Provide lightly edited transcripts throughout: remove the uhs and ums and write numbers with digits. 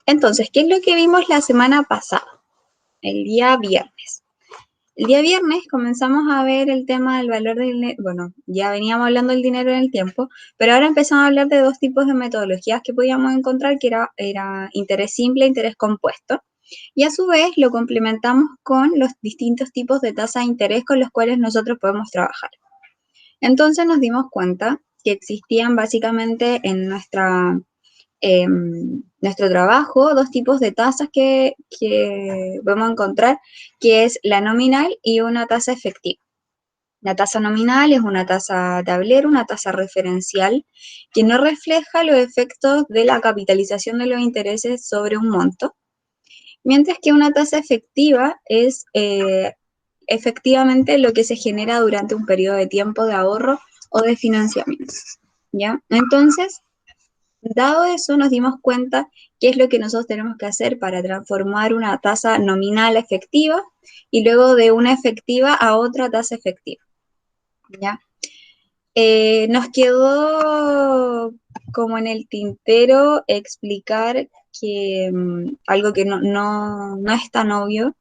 Entonces, ¿qué es lo que vimos la semana pasada? El día viernes. El día viernes comenzamos a ver el tema del valor del dinero. Bueno, ya veníamos hablando del dinero en el tiempo, pero ahora empezamos a hablar de dos tipos de metodologías que podíamos encontrar, que era interés simple e interés compuesto. Y a su vez lo complementamos con los distintos tipos de tasa de interés con los cuales nosotros podemos trabajar. Entonces nos dimos cuenta que existían básicamente en nuestro trabajo dos tipos de tasas que podemos encontrar, que es la nominal y una tasa efectiva. La tasa nominal es una tasa tablero, una tasa referencial, que no refleja los efectos de la capitalización de los intereses sobre un monto, mientras que una tasa efectiva es efectivamente lo que se genera durante un periodo de tiempo de ahorro o de financiamiento, ¿ya? Entonces, dado eso, nos dimos cuenta qué es lo que nosotros tenemos que hacer para transformar una tasa nominal a efectiva y luego de una efectiva a otra tasa efectiva, ¿ya? Nos quedó como en el tintero explicar que algo que no es tan obvio,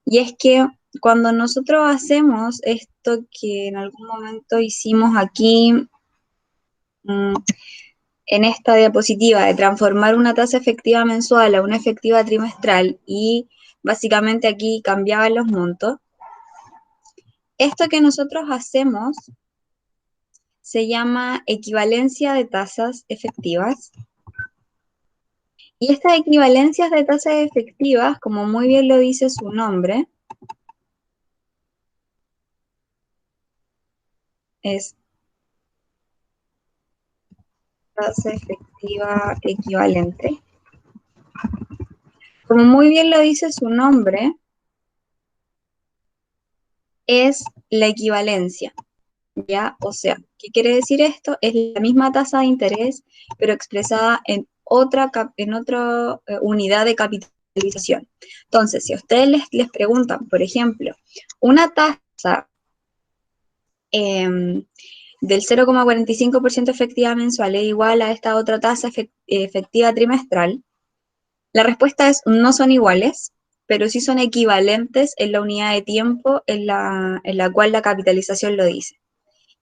y es que cuando nosotros hacemos esto que en algún momento hicimos aquí, en esta diapositiva, de transformar una tasa efectiva mensual a una efectiva trimestral, y básicamente aquí cambiaban los montos, esto que nosotros hacemos se llama equivalencia de tasas efectivas. Y estas equivalencias de tasas efectivas, como muy bien lo dice su nombre, es tasa efectiva equivalente. Como muy bien lo dice su nombre, es la equivalencia, ¿ya? O sea, ¿qué quiere decir esto? Es la misma tasa de interés, pero expresada en otra unidad de capitalización. Entonces, si a ustedes les preguntan, por ejemplo, una tasa del 0,45% efectiva mensual es igual a esta otra tasa efectiva trimestral, la respuesta es no son iguales, pero sí son equivalentes en la unidad de tiempo en la cual la capitalización lo dice.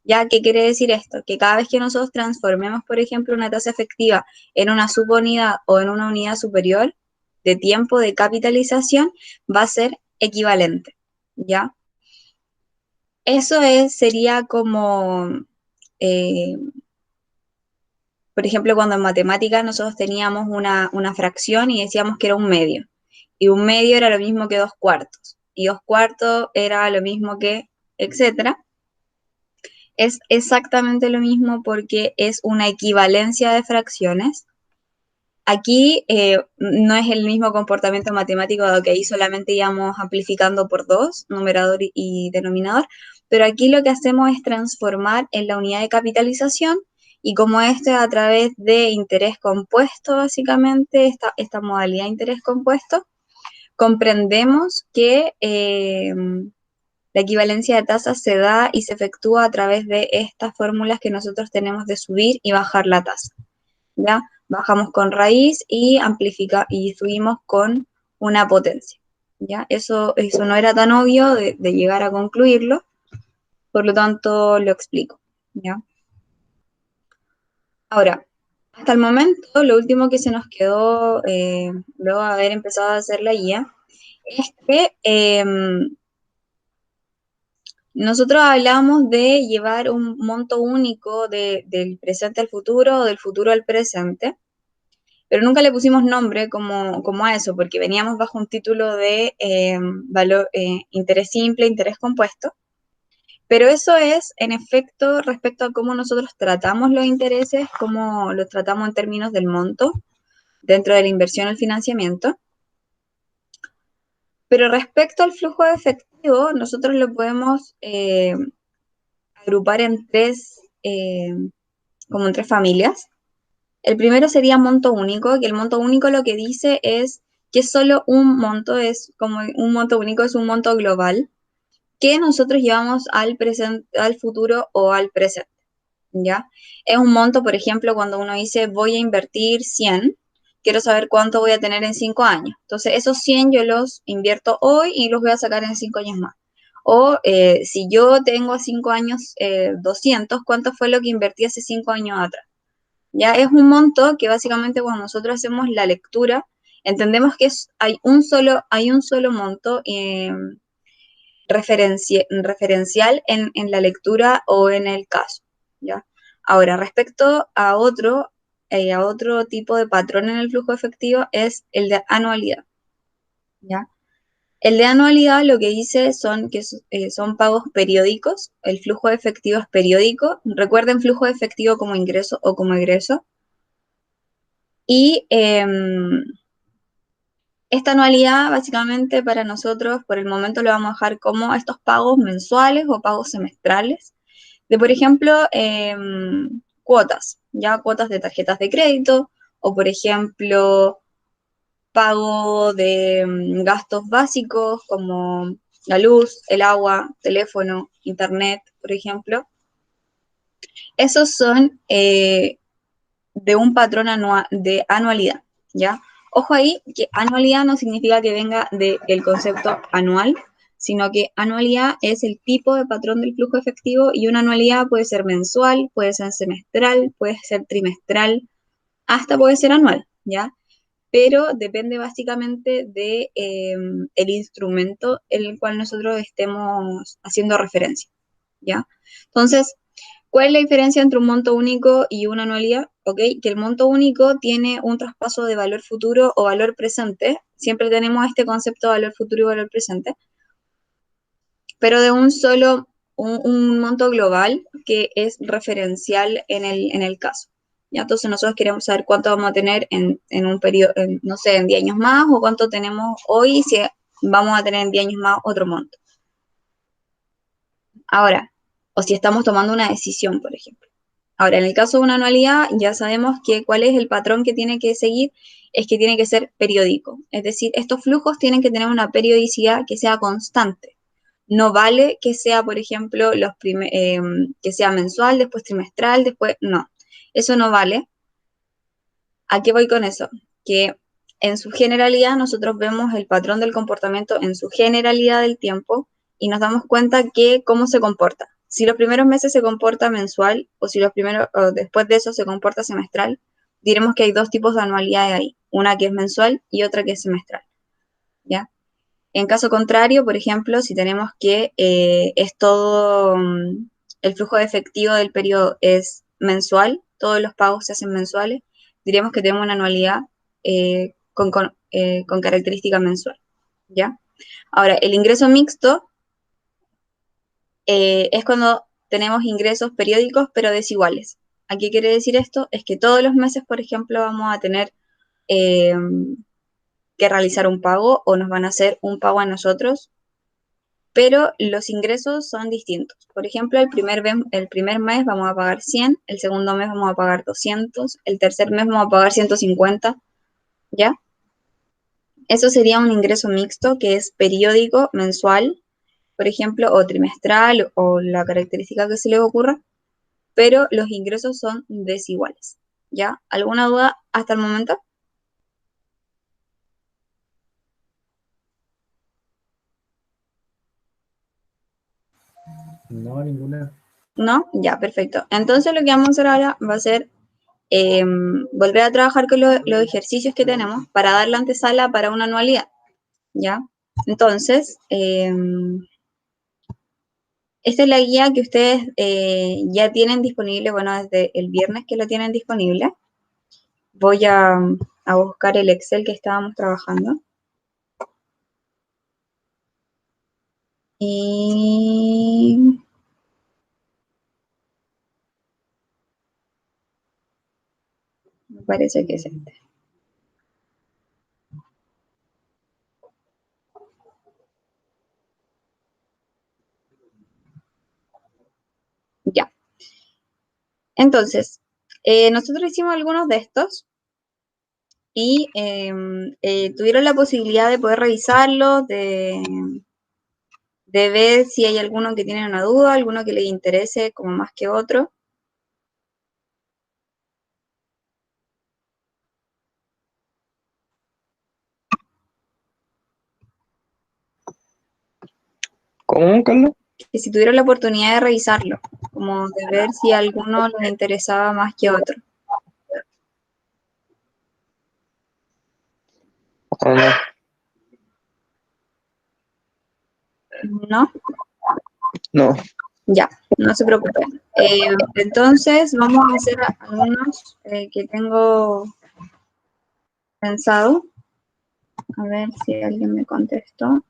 ¿Ya? ¿Qué quiere decir esto? Que cada vez que nosotros transformemos, por ejemplo, una tasa efectiva en una subunidad o en una unidad superior de tiempo de capitalización, va a ser equivalente, ¿ya? Eso sería como, eh, por ejemplo, cuando en matemáticas nosotros teníamos una fracción y decíamos que era un medio, y un medio era lo mismo que 2/4, y 2/4 era lo mismo que, etcétera. Es exactamente lo mismo porque es una equivalencia de fracciones. Aquí no es el mismo comportamiento matemático, dado que ahí solamente íbamos amplificando por dos, numerador y denominador, pero aquí lo que hacemos es transformar en la unidad de capitalización, y como esto es a través de interés compuesto, básicamente, esta modalidad de interés compuesto, comprendemos que la equivalencia de tasas se da y se efectúa a través de estas fórmulas que nosotros tenemos de subir y bajar la tasa, ¿ya? Bajamos con raíz y subimos con una potencia, ¿ya? Eso no era tan obvio de llegar a concluirlo, por lo tanto lo explico, ¿ya? Ahora, hasta el momento, lo último que se nos quedó, luego de haber empezado a hacer la guía, es que nosotros hablamos de llevar un monto único del presente al futuro o del futuro al presente, pero nunca le pusimos nombre como a eso, porque veníamos bajo un título de interés simple, interés compuesto, pero eso es, en efecto, respecto a cómo nosotros tratamos los intereses, cómo los tratamos en términos del monto dentro de la inversión o el financiamiento. Pero respecto al flujo de efectivo, nosotros lo podemos agrupar en como en tres familias. El primero sería monto único, que el monto único lo que dice es que solo un monto es, como un monto único es un monto global que nosotros llevamos al presente, al futuro o al presente, ¿ya? Es un monto, por ejemplo, cuando uno dice voy a invertir 100, quiero saber cuánto voy a tener en 5 años. Entonces, esos 100 yo los invierto hoy y los voy a sacar en 5 años más. O si yo tengo a 5 años 200, ¿cuánto fue lo que invertí hace 5 años atrás? Ya es un monto que básicamente cuando nosotros hacemos la lectura, entendemos que hay un solo monto referencial en la lectura o en el caso, ¿ya? Ahora, respecto a otro tipo de patrón en el flujo efectivo es el de anualidad, ¿ya? El de anualidad lo que dice son que son pagos periódicos, el flujo efectivo es periódico, recuerden flujo efectivo como ingreso o como egreso, y esta anualidad básicamente para nosotros por el momento lo vamos a dejar como estos pagos mensuales o pagos semestrales, de por ejemplo cuotas, ya cuotas de tarjetas de crédito o por ejemplo pago de gastos básicos como la luz, el agua, teléfono, internet, por ejemplo. Esos son de un patrón de anualidad, ¿ya? Ojo ahí, que anualidad no significa que venga del concepto anual, sino que anualidad es el tipo de patrón del flujo efectivo y una anualidad puede ser mensual, puede ser semestral, puede ser trimestral, hasta puede ser anual, ¿ya? Pero depende básicamente de el instrumento en el cual nosotros estemos haciendo referencia, ¿ya? Entonces, ¿cuál es la diferencia entre un monto único y una anualidad? Ok, que el monto único tiene un traspaso de valor futuro o valor presente. Siempre tenemos este concepto de valor futuro y valor presente, pero de un monto global que es referencial en el caso. ¿Ya? Entonces nosotros queremos saber cuánto vamos a tener en un periodo, no sé, en 10 años más, o cuánto tenemos hoy, si vamos a tener en 10 años más otro monto. Ahora, o si estamos tomando una decisión, por ejemplo. Ahora, en el caso de una anualidad, ya sabemos que cuál es el patrón que tiene que seguir, es que tiene que ser periódico. Es decir, estos flujos tienen que tener una periodicidad que sea constante. No vale que sea, por ejemplo, que sea mensual, después trimestral, después, no. Eso no vale. ¿A qué voy con eso? Que en su generalidad nosotros vemos el patrón del comportamiento en su generalidad del tiempo y nos damos cuenta que cómo se comporta. Si los primeros meses se comporta mensual o si o después de eso se comporta semestral, diremos que hay dos tipos de anualidades ahí, una que es mensual y otra que es semestral, ¿ya? En caso contrario, por ejemplo, si tenemos que es todo, el flujo de efectivo del periodo es mensual, todos los pagos se hacen mensuales, diríamos que tenemos una anualidad con característica mensual, ¿ya? Ahora, el ingreso mixto es cuando tenemos ingresos periódicos pero desiguales. ¿A qué quiere decir esto? Es que todos los meses, por ejemplo, vamos a tener eh, que realizar un pago o nos van a hacer un pago a nosotros, pero los ingresos son distintos. Por ejemplo, el primer mes vamos a pagar 100, el segundo mes vamos a pagar 200, el tercer mes vamos a pagar 150, ¿ya? Eso sería un ingreso mixto que es periódico, mensual, por ejemplo, o trimestral, o la característica que se les ocurra, pero los ingresos son desiguales, ¿ya? ¿Alguna duda hasta el momento? No, ninguna. ¿No? Ya, perfecto. Entonces lo que vamos a hacer ahora va a ser volver a trabajar con los ejercicios que tenemos para dar la antesala para una anualidad, ¿ya? Entonces, esta es la guía que ustedes ya tienen disponible, bueno, desde el viernes que la tienen disponible. Voy a buscar el Excel que estábamos trabajando. Y me parece que es este. Ya. Entonces, nosotros hicimos algunos de estos y tuvieron la posibilidad de poder revisarlos, de ver si hay alguno que tiene una duda, alguno que les interese como más que otro. ¿Cómo, Carlos? Que si tuvieron la oportunidad de revisarlo, como de ver si a alguno les interesaba más que otro. Ah, ¿No? no. Ya, no se preocupen. Entonces, vamos a hacer algunos que tengo pensado. A ver si alguien me contestó.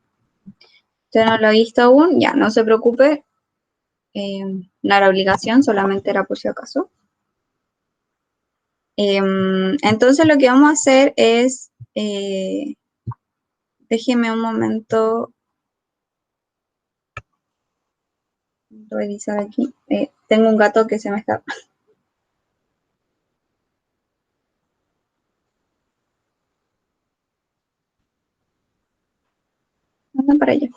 Usted no lo ha visto aún, ya, no se preocupe. No era obligación, solamente era por si acaso. Entonces, lo que vamos a hacer es, déjeme un momento revisar aquí. Tengo un gato que se me escapa. Anda para allá.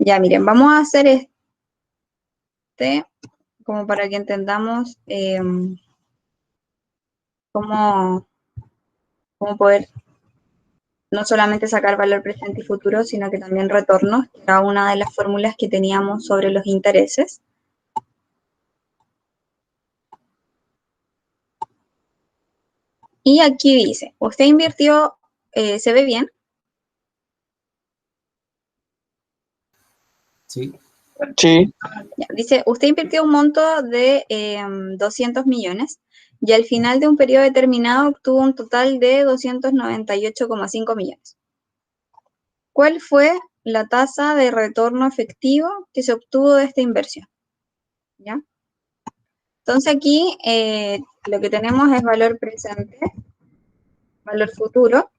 Ya, miren, vamos a hacer este como para que entendamos cómo poder no solamente sacar valor presente y futuro, sino que también retornos, que era una de las fórmulas que teníamos sobre los intereses. Y aquí dice, usted invirtió, ¿se ve bien? Sí. Sí. Ya, dice, usted invirtió un monto de 200 millones y al final de un periodo determinado obtuvo un total de 298,5 millones. ¿Cuál fue la tasa de retorno efectivo que se obtuvo de esta inversión? ¿Ya? Entonces aquí lo que tenemos es valor presente, valor futuro.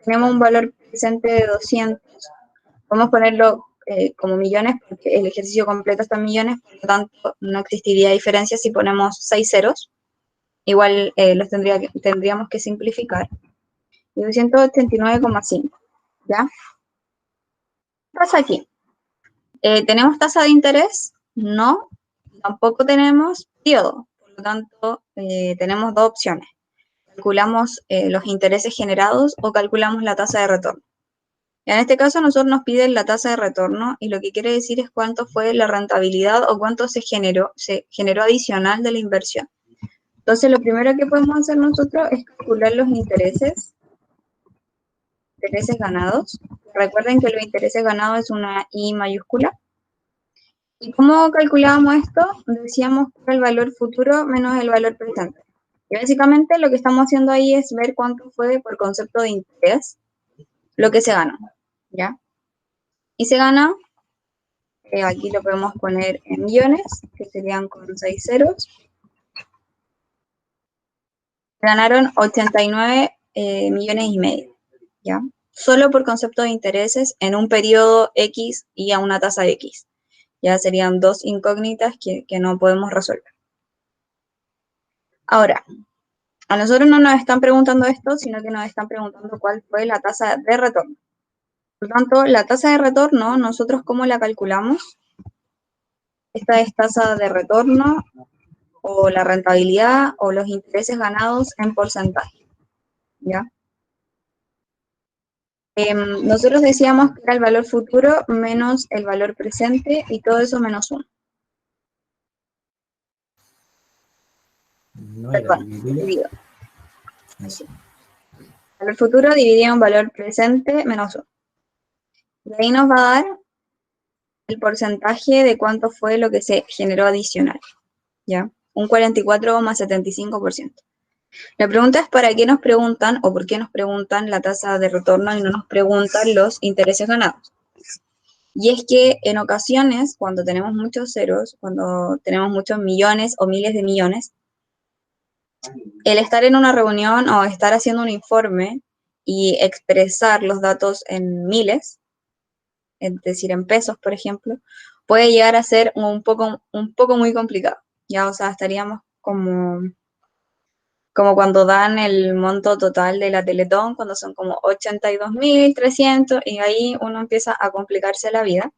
Tenemos un valor presente de 200. Podemos ponerlo como millones porque el ejercicio completo está en millones, por lo tanto no existiría diferencia si ponemos 6 ceros. Igual los tendríamos que simplificar. Y 289,5. ¿Ya? ¿Qué pasa aquí? ¿Tenemos tasa de interés? No. Tampoco tenemos periodo. Por lo tanto, tenemos dos opciones. Calculamos los intereses generados o calculamos la tasa de retorno. En este caso, nosotros nos piden la tasa de retorno y lo que quiere decir es cuánto fue la rentabilidad o cuánto se generó adicional de la inversión. Entonces, lo primero que podemos hacer nosotros es calcular los intereses ganados. Recuerden que los intereses ganados es una I mayúscula. ¿Y cómo calculábamos esto? Decíamos que era el valor futuro menos el valor presente. Y básicamente lo que estamos haciendo ahí es ver cuánto fue por concepto de interés lo que se ganó, ¿ya? Y se gana, aquí lo podemos poner en millones, que serían con 6 ceros. Ganaron 89 millones y medio, ¿ya? Solo por concepto de intereses en un periodo X y a una tasa X. Ya serían dos incógnitas que no podemos resolver. Ahora, a nosotros no nos están preguntando esto, sino que nos están preguntando cuál fue la tasa de retorno. Por lo tanto, la tasa de retorno, nosotros ¿cómo la calculamos? Esta es tasa de retorno o la rentabilidad o los intereses ganados en porcentaje, ¿ya? Nosotros decíamos que era el valor futuro menos el valor presente y todo eso menos 1. No era dividido. Así. Valor futuro dividido en valor presente menos 1. Y ahí nos va a dar el porcentaje de cuánto fue lo que se generó adicional, ¿ya? Un 44,75%. La pregunta es ¿para qué nos preguntan o por qué nos preguntan la tasa de retorno y no nos preguntan los intereses ganados? Y es que en ocasiones, cuando tenemos muchos ceros, cuando tenemos muchos millones o miles de millones, el estar en una reunión o estar haciendo un informe y expresar los datos en miles, es decir, en pesos, por ejemplo, puede llegar a ser un poco muy complicado. Ya, o sea, estaríamos como cuando dan el monto total de la Teletón, cuando son como 82.300, y ahí uno empieza a complicarse la vida.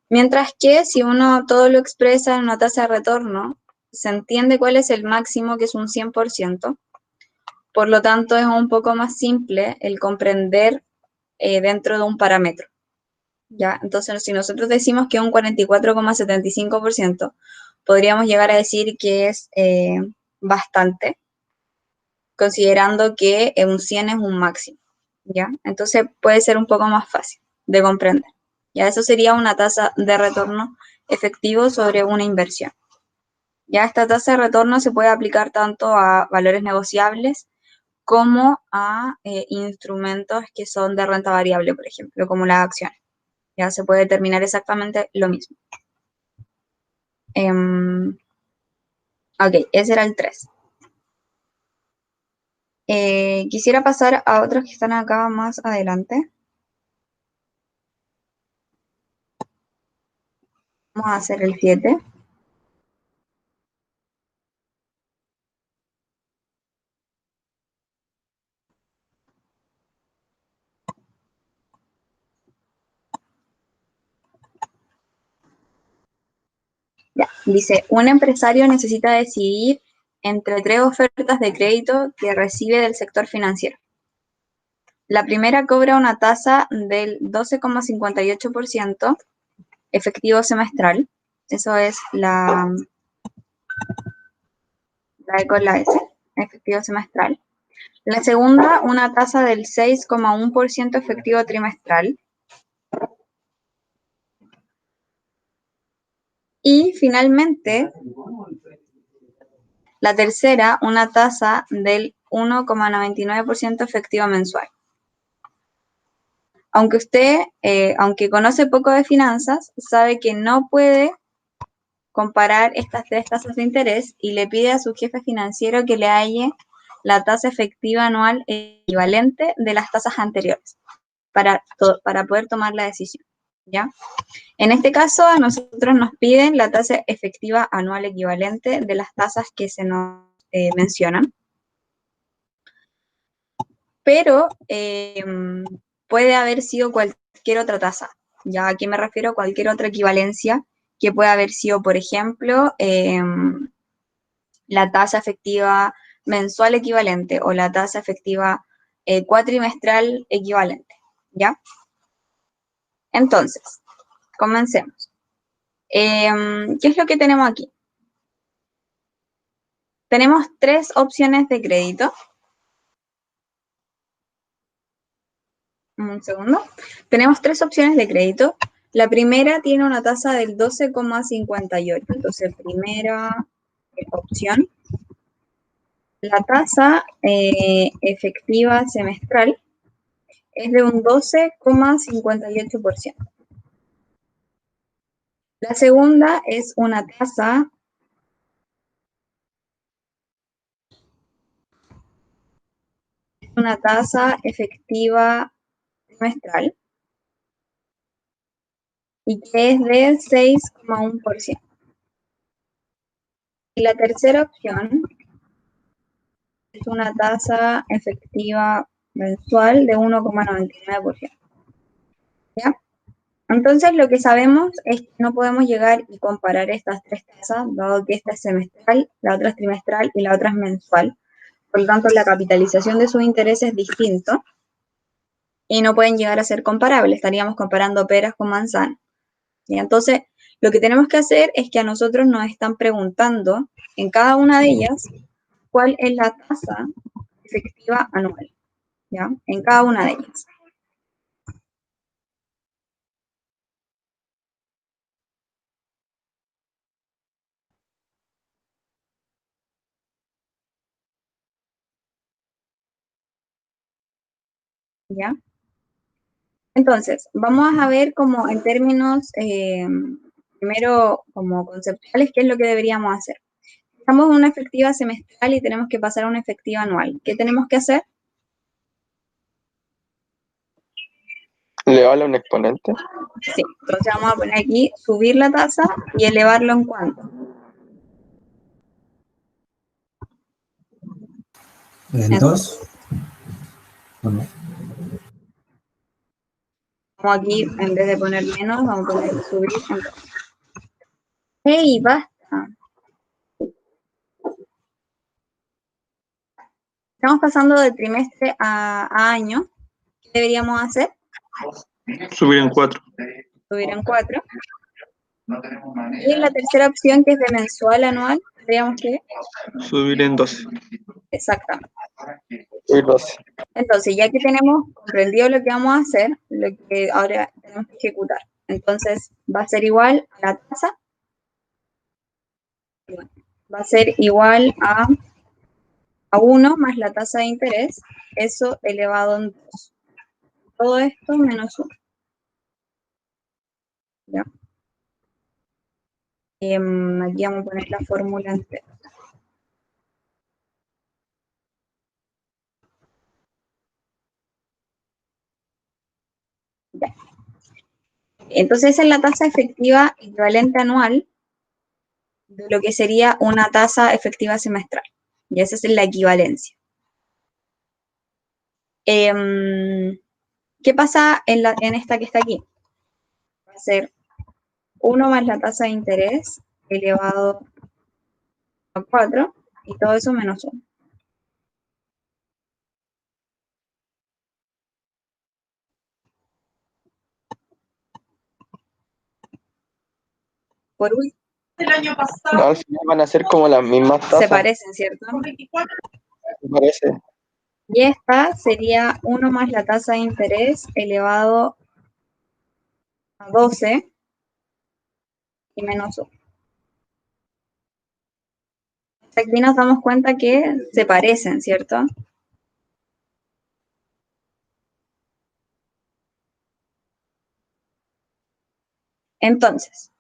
Mientras que si uno todo lo expresa en una tasa de retorno, se entiende cuál es el máximo, que es un 100%, Por lo tanto, es un poco más simple el comprender dentro de un parámetro. ¿Ya? Entonces, si nosotros decimos que un 44,75%, podríamos llegar a decir que es bastante, considerando que un 100 es un máximo. ¿Ya? Entonces, puede ser un poco más fácil de comprender. Ya, eso sería una tasa de retorno efectivo sobre una inversión. Ya, esta tasa de retorno se puede aplicar tanto a valores negociables como a instrumentos que son de renta variable, por ejemplo, como las acciones. Ya se puede determinar exactamente lo mismo. Ok, ese era el 3. Quisiera pasar a otros que están acá más adelante. Vamos a hacer el 7. Ya, dice, un empresario necesita decidir entre 3 ofertas de crédito que recibe del sector financiero. La primera cobra una tasa del 12,58% efectivo semestral. Eso es la E con la S, efectivo semestral. La segunda, una tasa del 6,1% efectivo trimestral. Y finalmente, la tercera, una tasa del 1,99% efectivo mensual. Aunque usted, aunque conoce poco de finanzas, sabe que no puede comparar estas 3 tasas de interés y le pide a su jefe financiero que le halle la tasa efectiva anual equivalente de las tasas anteriores para poder tomar la decisión, ¿ya? En este caso, a nosotros nos piden la tasa efectiva anual equivalente de las tasas que se nos mencionan, pero puede haber sido cualquier otra tasa. ¿Ya? ¿A qué me refiero? Cualquier otra equivalencia que puede haber sido, por ejemplo, la tasa efectiva mensual equivalente o la tasa efectiva cuatrimestral equivalente, ¿ya? Entonces, comencemos. ¿Qué es lo que tenemos aquí? Tenemos 3 opciones de crédito. Un segundo. Tenemos 3 opciones de crédito. La primera tiene una tasa del 12,58. Entonces, primera opción. La tasa efectiva semestral es de un 12,58%. La segunda es una tasa efectiva trimestral y que es del 6,1%. Y la tercera opción es una tasa efectiva mensual de 1,99%. ¿Ya? Entonces, lo que sabemos es que no podemos llegar y comparar estas 3 tasas, dado que esta es semestral, la otra es trimestral y la otra es mensual. Por lo tanto, la capitalización de sus intereses es distinto y no pueden llegar a ser comparables. Estaríamos comparando peras con manzanas. ¿Ya? Entonces, lo que tenemos que hacer es que a nosotros nos están preguntando en cada una de ellas cuál es la tasa efectiva anual, ¿ya? En cada una de ellas. ¿Ya? Entonces, vamos a ver como en términos, primero como conceptuales, qué es lo que deberíamos hacer. Estamos en una efectiva semestral y tenemos que pasar a una efectiva anual. ¿Qué tenemos que hacer? ¿Elevarle a un exponente? Sí, entonces vamos a poner aquí subir la tasa y elevarlo en cuánto. ¿En 2? ¿O no? Como aquí, en vez de poner menos, vamos a poner subir en 2. ¡Hey, basta! estamos pasando de trimestre a año, ¿qué deberíamos hacer? Subir en 4. Subir en 4. Y en la tercera opción, que es de mensual a anual, tendríamos que... Subir en 12. Exactamente. Subir 12. Entonces, ya que tenemos comprendido lo que vamos a hacer, lo que ahora tenemos que ejecutar. Entonces, va a ser igual a la tasa. Va a ser igual a 1 más la tasa de interés, eso elevado en 2. Todo esto menos 1. ¿Ya? Aquí vamos a poner la fórmula entera. Ya. Entonces, esa es la tasa efectiva equivalente anual de lo que sería una tasa efectiva semestral. Y esa es la equivalencia. ¿Qué pasa en esta que está aquí? Va a ser 1 más la tasa de interés elevado a 4 y todo eso menos 1. Por último, El año pasado. Al final van a ser como las mismas tasas. se parecen, ¿cierto? Me parece. Y esta sería 1 más la tasa de interés elevado a 12 y menos 1. Aquí nos damos cuenta que se parecen, ¿cierto? Entonces,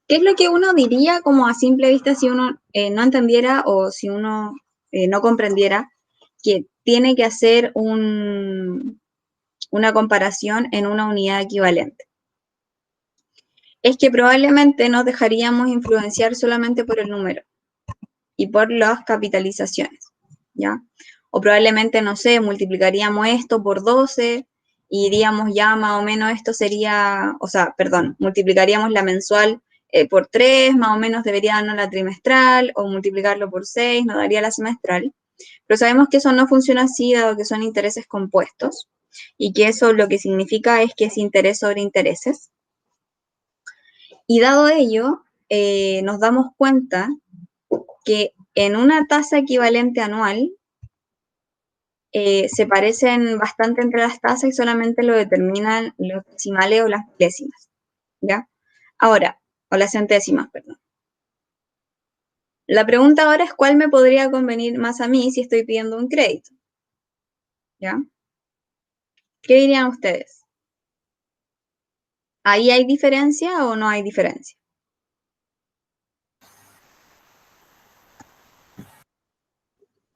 ¿qué es lo que uno diría como a simple vista si uno no entendiera o si uno no comprendiera que tiene que hacer una comparación en una unidad equivalente? Es que probablemente nos dejaríamos influenciar solamente por el número y por las capitalizaciones, ¿ya? O probablemente, no sé, multiplicaríamos esto por 12 y diríamos ya más o menos esto sería, o sea, perdón, multiplicaríamos la mensual por 3, más o menos debería darnos la trimestral, o multiplicarlo por 6 nos daría la semestral. Pero sabemos que eso no funciona así, dado que son intereses compuestos, y que eso lo que significa es que es interés sobre intereses. Y dado ello, nos damos cuenta que en una tasa equivalente anual se parecen bastante entre las tasas y solamente lo determinan los decimales o las milésimas, ¿ya? Ahora, o las centésimas, perdón. La pregunta ahora es cuál me podría convenir más a mí si estoy pidiendo un crédito, ¿ya? ¿Qué dirían ustedes? ¿Ahí hay diferencia o no hay diferencia?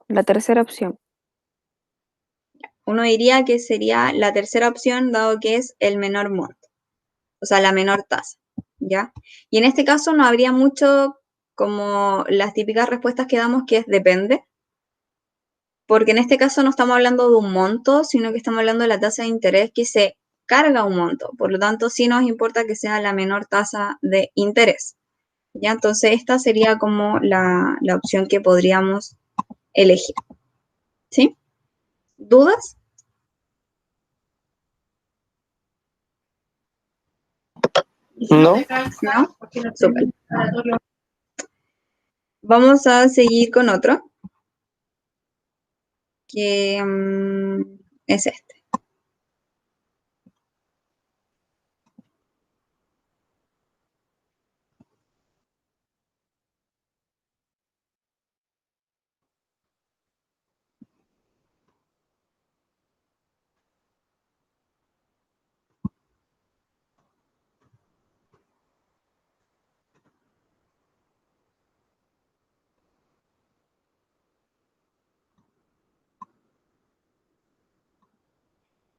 La tercera opción. Uno diría que sería la tercera opción, dado que es el menor monto, o sea, la menor tasa, ¿ya? Y en este caso no habría mucho como las típicas respuestas que damos, que es depende, porque en este caso no estamos hablando de un monto, sino que estamos hablando de la tasa de interés que se carga un monto, por lo tanto sí nos importa que sea la menor tasa de interés, ¿ya? Entonces esta sería como la opción que podríamos elegir, ¿sí? ¿Dudas? No. ¿No? Súper. Vamos a seguir con otro, que es este.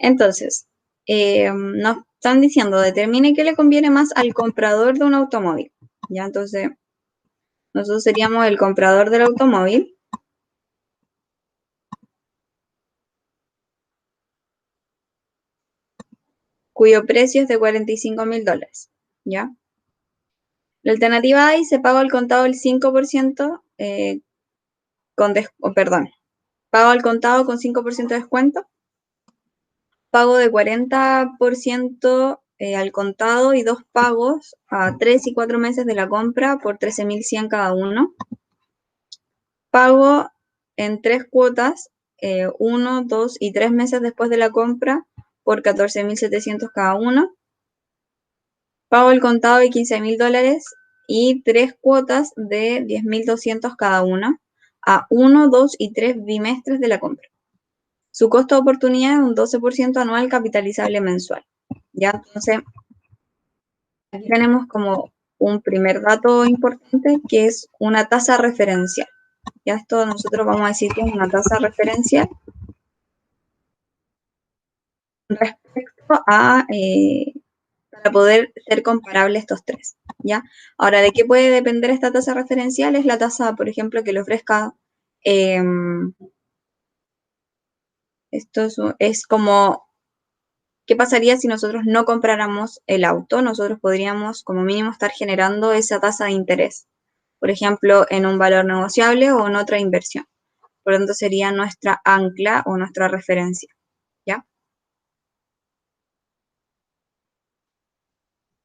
Entonces, nos están diciendo, determine qué le conviene más al comprador de un automóvil. Ya, entonces, nosotros seríamos el comprador del automóvil. Cuyo precio es de $45.000, ¿ya? La alternativa A, y se paga al contado el 5%, perdón, Pago al contado con 5% de descuento. Pago de 40% al contado y 2 pagos a 3 y 4 meses de la compra por 13.100 cada uno. Pago en 3 cuotas, 1, 2 y 3 meses después de la compra por 14.700 cada uno. Pago al contado de $15.000 y 3 cuotas de 10.200 cada una a 1, 2 y 3 bimestres de la compra. Su costo de oportunidad es un 12% anual capitalizable mensual. Ya, entonces, aquí tenemos como un primer dato importante que es una tasa referencial. Ya esto nosotros vamos a decir que es una tasa referencial respecto a, para poder ser comparable estos tres. ¿Ya? Ahora, ¿de qué puede depender esta tasa referencial? Es la tasa, por ejemplo, que le ofrezca, esto es como, ¿qué pasaría si nosotros no compráramos el auto? Nosotros podríamos, como mínimo, estar generando esa tasa de interés, por ejemplo, en un valor negociable o en otra inversión. Por lo tanto, sería nuestra ancla o nuestra referencia, ¿ya?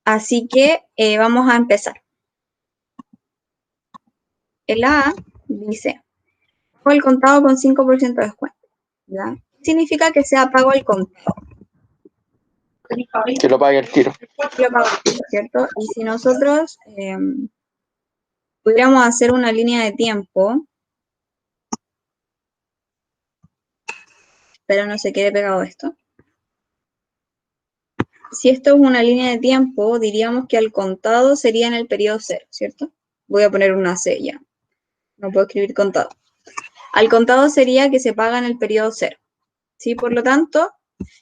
Así que vamos a empezar. El A dice, pago al contado con 5% de descuento, ¿ya? Significa que sea pago al contado. Que lo pague el tiro. Yo pago al tiro, ¿cierto? Y si nosotros pudiéramos hacer una línea de tiempo, pero no se quede pegado esto. Si esto es una línea de tiempo, diríamos que al contado sería en el periodo 0, ¿cierto? Voy a poner una C ya. No puedo escribir contado. Al contado sería que se paga en el periodo 0. ¿Sí? Por lo tanto,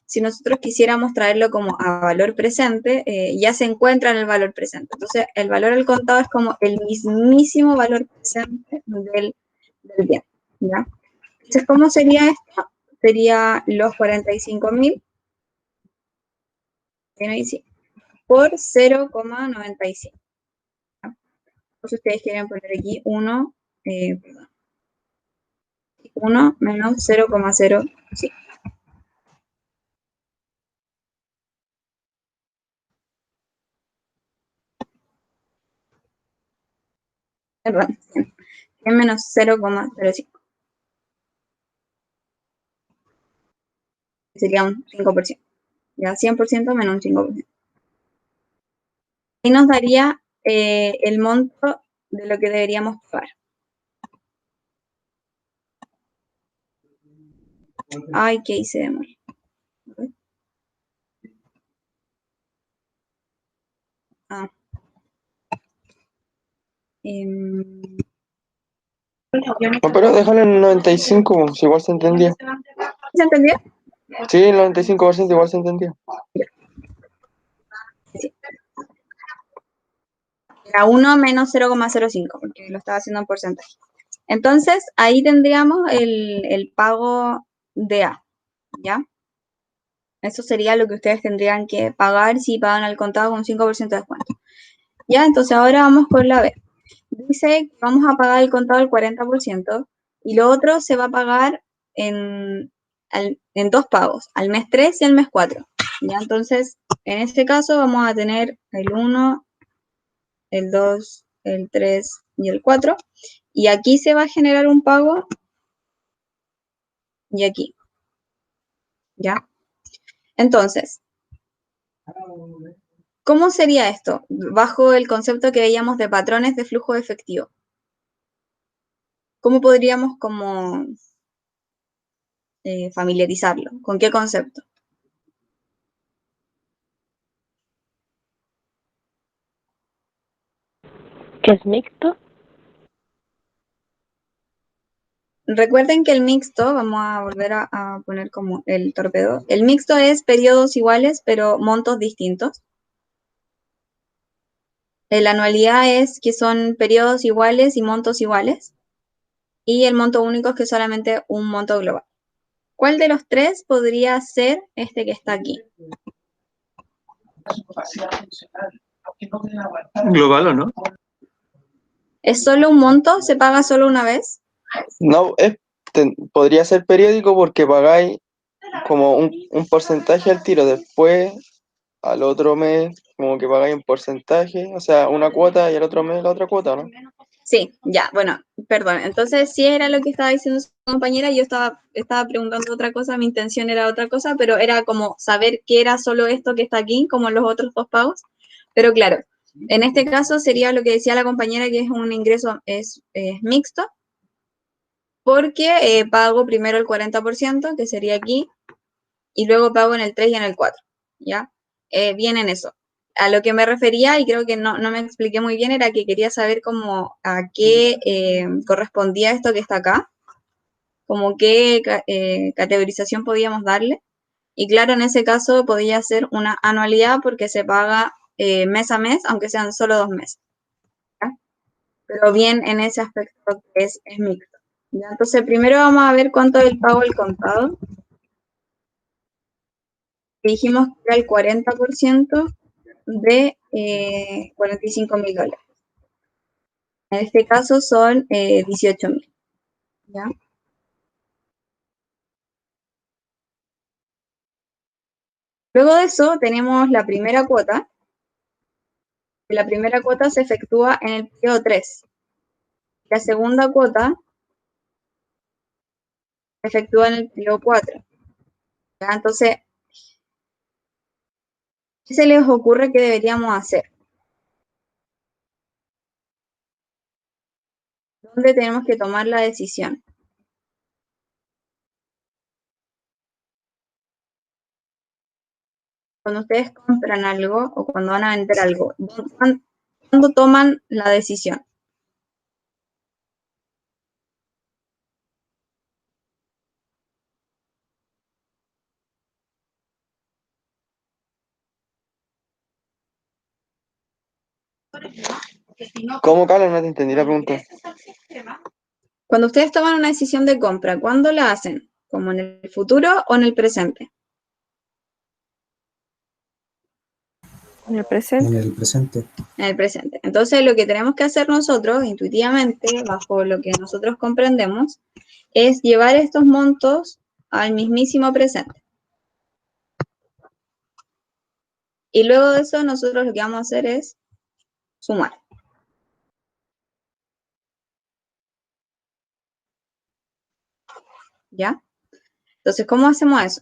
si nosotros quisiéramos traerlo como a valor presente, ya se encuentra en el valor presente. Entonces, el valor al contado es como el mismísimo valor presente del bien, ¿ya? Entonces, ¿cómo sería esto? Sería los 45.000 por 0,95. Entonces, ustedes quieren poner aquí 1, 1 menos 0,05. Perdón, 100 menos 0,05. Sería un 5%. Ya 100% menos un 5%. Y nos daría el monto de lo que deberíamos pagar. Ay, ¿qué hice de mal? Ah. No, pero déjalo en 95, si igual se entendía. ¿Se entendió? Sí, el 95% igual se entendía. Sí. Era 1 menos 0,05, porque lo estaba haciendo en porcentaje. Entonces, ahí tendríamos el pago de A, ¿ya? Eso sería lo que ustedes tendrían que pagar si pagan al contado con 5% de descuento. Ya, entonces ahora vamos con la B. Dice que vamos a pagar el contado el 40% y lo otro se va a pagar en 2 pagos, al mes 3 y al mes 4. Ya, entonces, en este caso vamos a tener el 1, el 2, el 3 y el 4. Y aquí se va a generar un pago y aquí. ¿Ya? Entonces, ¿cómo sería esto? Bajo el concepto que veíamos de patrones de flujo de efectivo. ¿Cómo podríamos como familiarizarlo? ¿Con qué concepto? ¿Qué es mixto? Recuerden que el mixto, vamos a volver a poner como el torpedo, el mixto es periodos iguales pero montos distintos. La anualidad es que son periodos iguales y montos iguales. Y el monto único es que es solamente un monto global. ¿Cuál de los tres podría ser este que está aquí? Global, ¿o no? ¿Es solo un monto? ¿Se paga solo una vez? No, es podría ser periódico porque pagáis como un porcentaje al tiro, después al otro mes como que pagáis un porcentaje, o sea, una cuota y al otro mes la otra cuota, ¿no? Sí, ya, bueno, perdón. Entonces, sí era lo que estaba diciendo su compañera, yo estaba preguntando otra cosa, mi intención era otra cosa, pero era como saber qué era solo esto que está aquí, como los otros dos pagos. Pero claro, en este caso sería lo que decía la compañera, que es un ingreso es mixto, porque pago primero el 40%, que sería aquí, y luego pago en el 3 y en el 4, ¿ya? Bien en eso. A lo que me refería, y creo que no me expliqué muy bien, era que quería saber cómo a qué correspondía esto que está acá, como qué categorización podíamos darle. Y claro, en ese caso podía ser una anualidad porque se paga mes a mes, aunque sean solo 2 meses, ¿ya? Pero bien en ese aspecto que es mixto, ¿ya? Entonces, primero vamos a ver cuánto es el pago al contado. Dijimos que era el 40% de $45.000. En este caso son 18.000, ¿ya? Luego de eso tenemos la primera cuota. La primera cuota se efectúa en el periodo 3. La segunda cuota se efectúa en el periodo 4. ¿Ya? Entonces, ¿qué se les ocurre que deberíamos hacer? ¿Dónde tenemos que tomar la decisión? Cuando ustedes compran algo o cuando van a vender algo, ¿cuándo toman la decisión? ¿Cómo, Carlos? No te entendí la pregunta. Cuando ustedes toman una decisión de compra, ¿cuándo la hacen? ¿Como en el futuro o en el presente? En el presente. En el presente. En el presente. Entonces, lo que tenemos que hacer nosotros, intuitivamente, bajo lo que nosotros comprendemos, es llevar estos montos al mismísimo presente. Y luego de eso, nosotros lo que vamos a hacer es sumar. ¿Ya? Entonces, ¿cómo hacemos eso?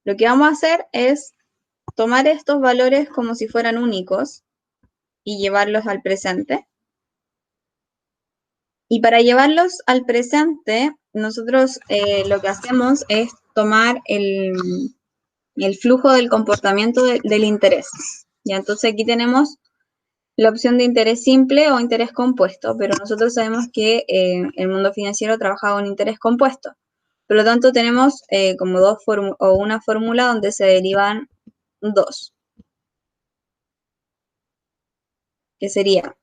Lo que vamos a hacer es tomar estos valores como si fueran únicos y llevarlos al presente. Y para llevarlos al presente, nosotros lo que hacemos es tomar el flujo del comportamiento del interés. Ya, entonces aquí tenemos la opción de interés simple o interés compuesto, pero nosotros sabemos que el mundo financiero trabaja con interés compuesto. Por lo tanto, tenemos como una fórmula donde se derivan dos, que sería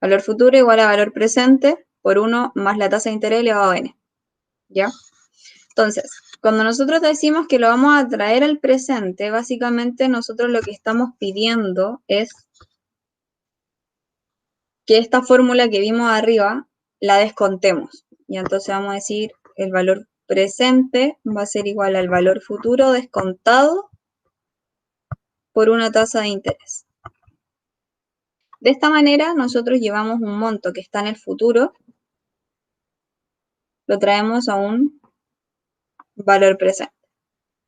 valor futuro igual a valor presente por 1 más la tasa de interés elevado a n. ¿Ya? Entonces, cuando nosotros decimos que lo vamos a traer al presente, básicamente nosotros lo que estamos pidiendo es que esta fórmula que vimos arriba la descontemos. Y entonces vamos a decir el valor presente va a ser igual al valor futuro descontado por una tasa de interés. De esta manera nosotros llevamos un monto que está en el futuro, lo traemos a un valor presente,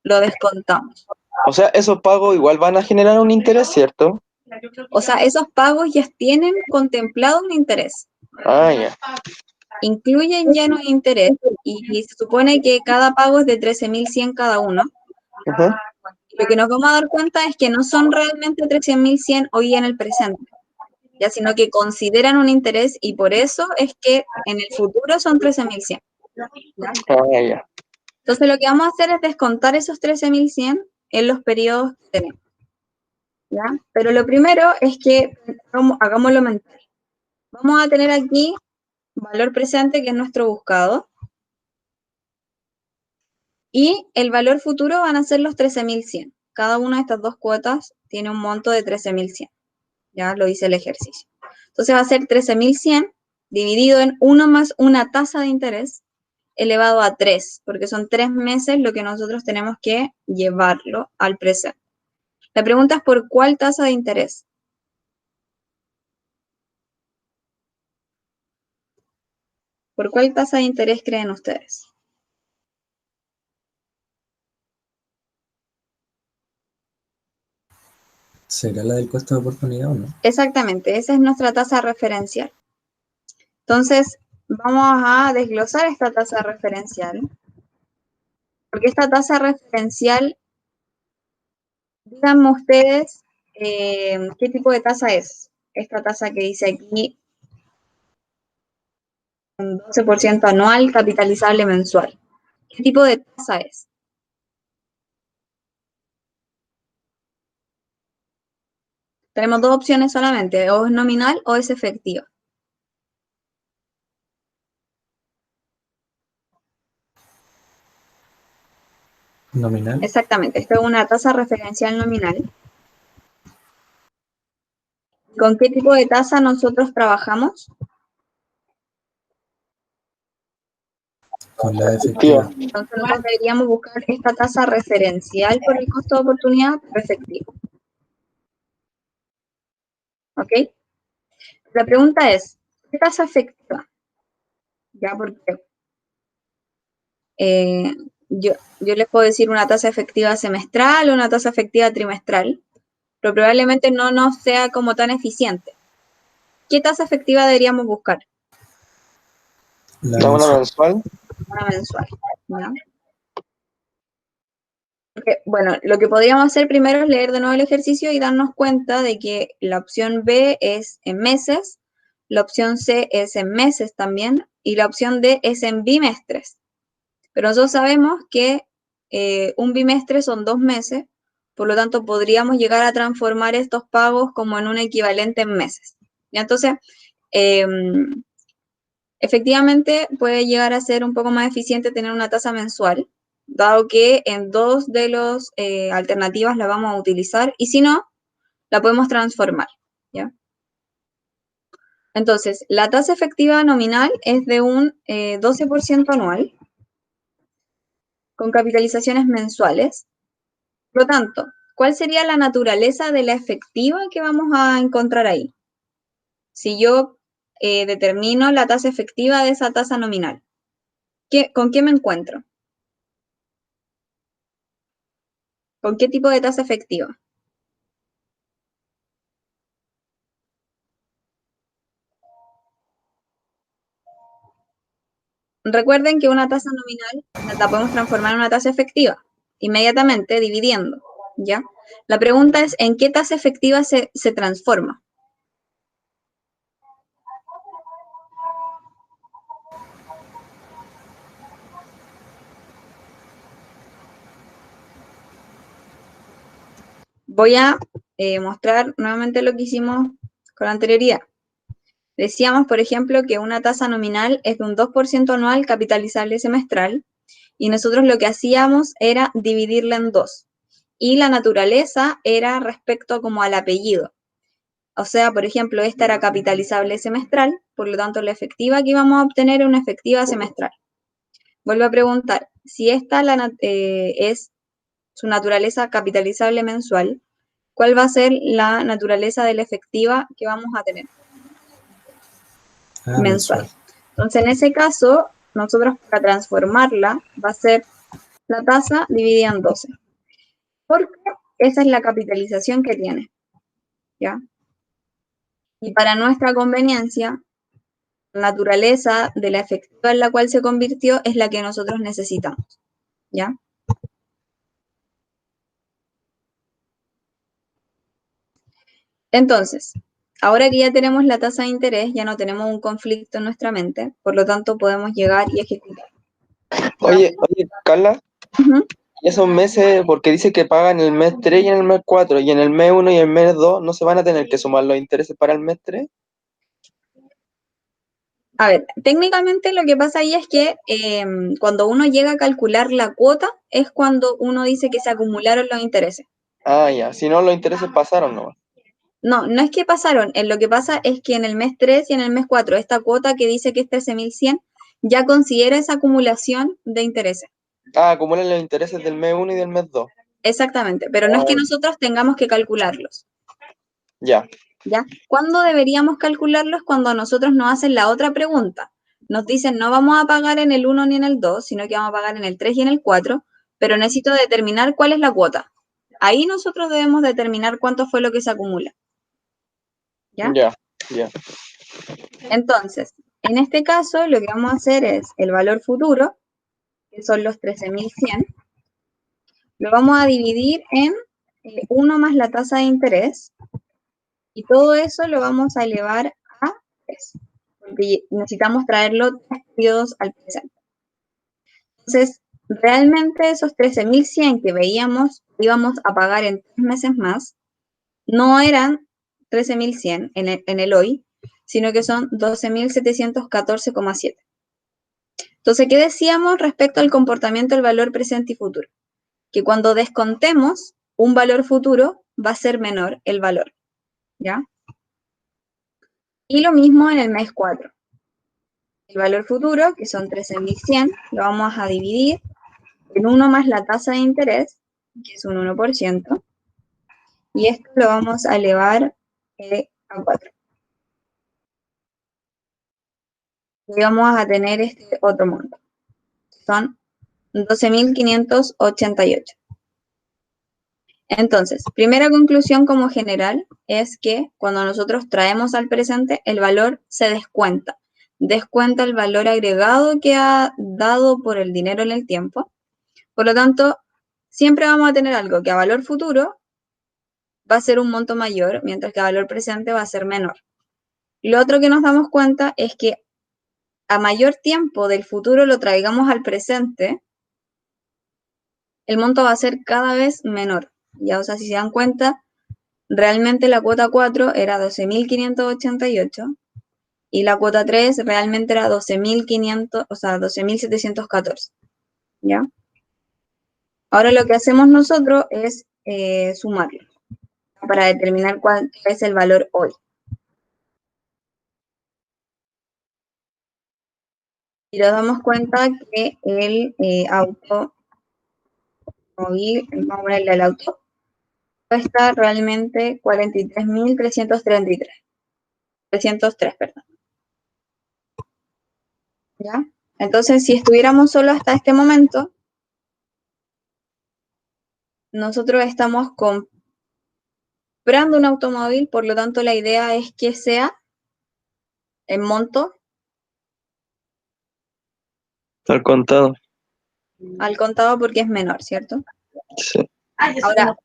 lo descontamos. O sea, esos pagos igual van a generar un interés, ¿cierto? O sea, esos pagos ya tienen contemplado un interés. Ah, ya. Incluyen ya un interés y se supone que cada pago es de 13.100 cada uno. Ajá. Lo que nos vamos a dar cuenta es que no son realmente 13.100 hoy en el presente, ya, sino que consideran un interés y por eso es que en el futuro son 13.100. ¿Ya? Ah, ya. Entonces lo que vamos a hacer es descontar esos 13.100 en los periodos que tenemos. ¿Ya? Pero lo primero es que hagámoslo mental. Vamos a tener aquí valor presente, que es nuestro buscado, y el valor futuro van a ser los 13.100. Cada una de estas dos cuotas tiene un monto de 13.100. Ya lo dice el ejercicio. Entonces va a ser 13.100 dividido en 1 más una tasa de interés elevado a 3, porque son 3 meses lo que nosotros tenemos que llevarlo al presente. La pregunta es ¿por cuál tasa de interés? ¿Por cuál tasa de interés creen ustedes? ¿Será la del costo de oportunidad o no? Exactamente, esa es nuestra tasa referencial. Entonces, vamos a desglosar esta tasa referencial, porque esta tasa referencial, díganme ustedes qué tipo de tasa es. Esta tasa que dice aquí, un 12% anual, capitalizable mensual. ¿Qué tipo de tasa es? Tenemos dos opciones solamente, o es nominal o es efectiva. Nominal. Exactamente, esto es una tasa referencial nominal. ¿Con qué tipo de tasa nosotros trabajamos? Con la efectiva. Entonces nosotros deberíamos buscar esta tasa referencial por el costo de oportunidad efectivo. ¿Ok? La pregunta es, ¿qué tasa efectiva? Ya, porque yo les puedo decir una tasa efectiva semestral o una tasa efectiva trimestral, pero probablemente no nos sea como tan eficiente. ¿Qué tasa efectiva deberíamos buscar? La ¿Una mensual? Una mensual. ¿Ya? Porque, bueno, lo que podríamos hacer primero es leer de nuevo el ejercicio y darnos cuenta de que la opción B es en meses, la opción C es en meses también, y la opción D es en bimestres. Pero nosotros sabemos que un bimestre son 2 meses, por lo tanto podríamos llegar a transformar estos pagos como en un equivalente en meses. ¿Ya? Entonces, efectivamente puede llegar a ser un poco más eficiente tener una tasa mensual, dado que en 2 de las alternativas la vamos a utilizar, y si no, la podemos transformar, ¿ya? Entonces, la tasa efectiva nominal es de un 12% anual, con capitalizaciones mensuales. Por lo tanto, ¿cuál sería la naturaleza de la efectiva que vamos a encontrar ahí? Si yo determino la tasa efectiva de esa tasa nominal, ¿con qué me encuentro? ¿Con qué tipo de tasa efectiva? Recuerden que una tasa nominal la podemos transformar en una tasa efectiva, inmediatamente dividiendo, ¿ya? La pregunta es, ¿en qué tasa efectiva se transforma? Voy a mostrar nuevamente lo que hicimos con anterioridad. Decíamos, por ejemplo, que una tasa nominal es de un 2% anual capitalizable semestral, y nosotros lo que hacíamos era dividirla en 2. Y la naturaleza era respecto como al apellido. O sea, por ejemplo, esta era capitalizable semestral, por lo tanto la efectiva que íbamos a obtener es una efectiva semestral. Vuelvo a preguntar, si esta es su naturaleza capitalizable mensual, ¿cuál va a ser la naturaleza de la efectiva que vamos a tener? Mensual. Entonces, en ese caso, nosotros para transformarla va a ser la tasa dividida en 12. Porque esa es la capitalización que tiene, ¿ya? Y para nuestra conveniencia, la naturaleza de la efectiva en la cual se convirtió es la que nosotros necesitamos, ¿ya? Entonces, ahora que ya tenemos la tasa de interés, ya no tenemos un conflicto en nuestra mente, por lo tanto podemos llegar y ejecutar. Oye, Carla, Uh-huh. y esos meses, porque dice que pagan el mes 3 y en el mes 4, y en el mes 1 y el mes 2 no se van a tener que sumar los intereses para el mes 3. A ver, técnicamente lo que pasa ahí es que cuando uno llega a calcular la cuota es cuando uno dice que se acumularon los intereses. Ah, ya, si no los intereses pasaron nomás. No, no es que pasaron, lo que pasa es que en el mes 3 y en el mes 4, esta cuota que dice que es 13.100 ya considera esa acumulación de intereses. Ah, acumulan los intereses del mes 1 y del mes 2. Exactamente, pero no es que nosotros tengamos que calcularlos, Ya, ¿ya? ¿Cuándo deberíamos calcularlos? Cuando a nosotros nos hacen la otra pregunta. Nos dicen, no vamos a pagar en el 1 ni en el 2, sino que vamos a pagar en el 3 y en el 4, pero necesito determinar cuál es la cuota. Ahí nosotros debemos determinar cuánto fue lo que se acumula. ¿Ya? ya. Entonces, en este caso, lo que vamos a hacer es el valor futuro, que son los 13.100, lo vamos a dividir en 1 más la tasa de interés, y todo eso lo vamos a elevar a 3, porque necesitamos traerlo 3 periodos al presente. Entonces, realmente esos 13.100 que veíamos íbamos a pagar en 3 meses más, no eran 13.100 en el hoy, sino que son 12.714,7. Entonces, ¿qué decíamos respecto al comportamiento del valor presente y futuro? Que cuando descontemos un valor futuro, va a ser menor el valor, ¿ya? Y lo mismo en el mes 4. El valor futuro, que son 13.100, lo vamos a dividir en 1 más la tasa de interés, que es un 1%, y esto lo vamos a elevar a 4. Y vamos a tener este otro monto. Son 12.588. Entonces, primera conclusión como general es que cuando nosotros traemos al presente, el valor se descuenta. Descuenta el valor agregado que ha dado por el dinero en el tiempo. Por lo tanto, siempre vamos a tener algo que a valor futuro va a ser un monto mayor, mientras que a valor presente va a ser menor. Lo otro que nos damos cuenta es que a mayor tiempo del futuro lo traigamos al presente, el monto va a ser cada vez menor. Ya, o sea, si se dan cuenta, realmente la cuota 4 era 12.588 y la cuota 3 realmente era 12.500, o sea, 12.714. ¿Ya? Ahora lo que hacemos nosotros es sumarlo para determinar cuál es el valor hoy. Y nos damos cuenta que el automóvil, vamos a ponerle al auto, cuesta realmente 43.333. 303, perdón. ¿Ya? Entonces, si estuviéramos solo hasta este momento, nosotros estamos comprando un automóvil, por lo tanto la idea es que sea en monto Al contado. al contado porque es menor, ¿cierto? Sí. Ahora,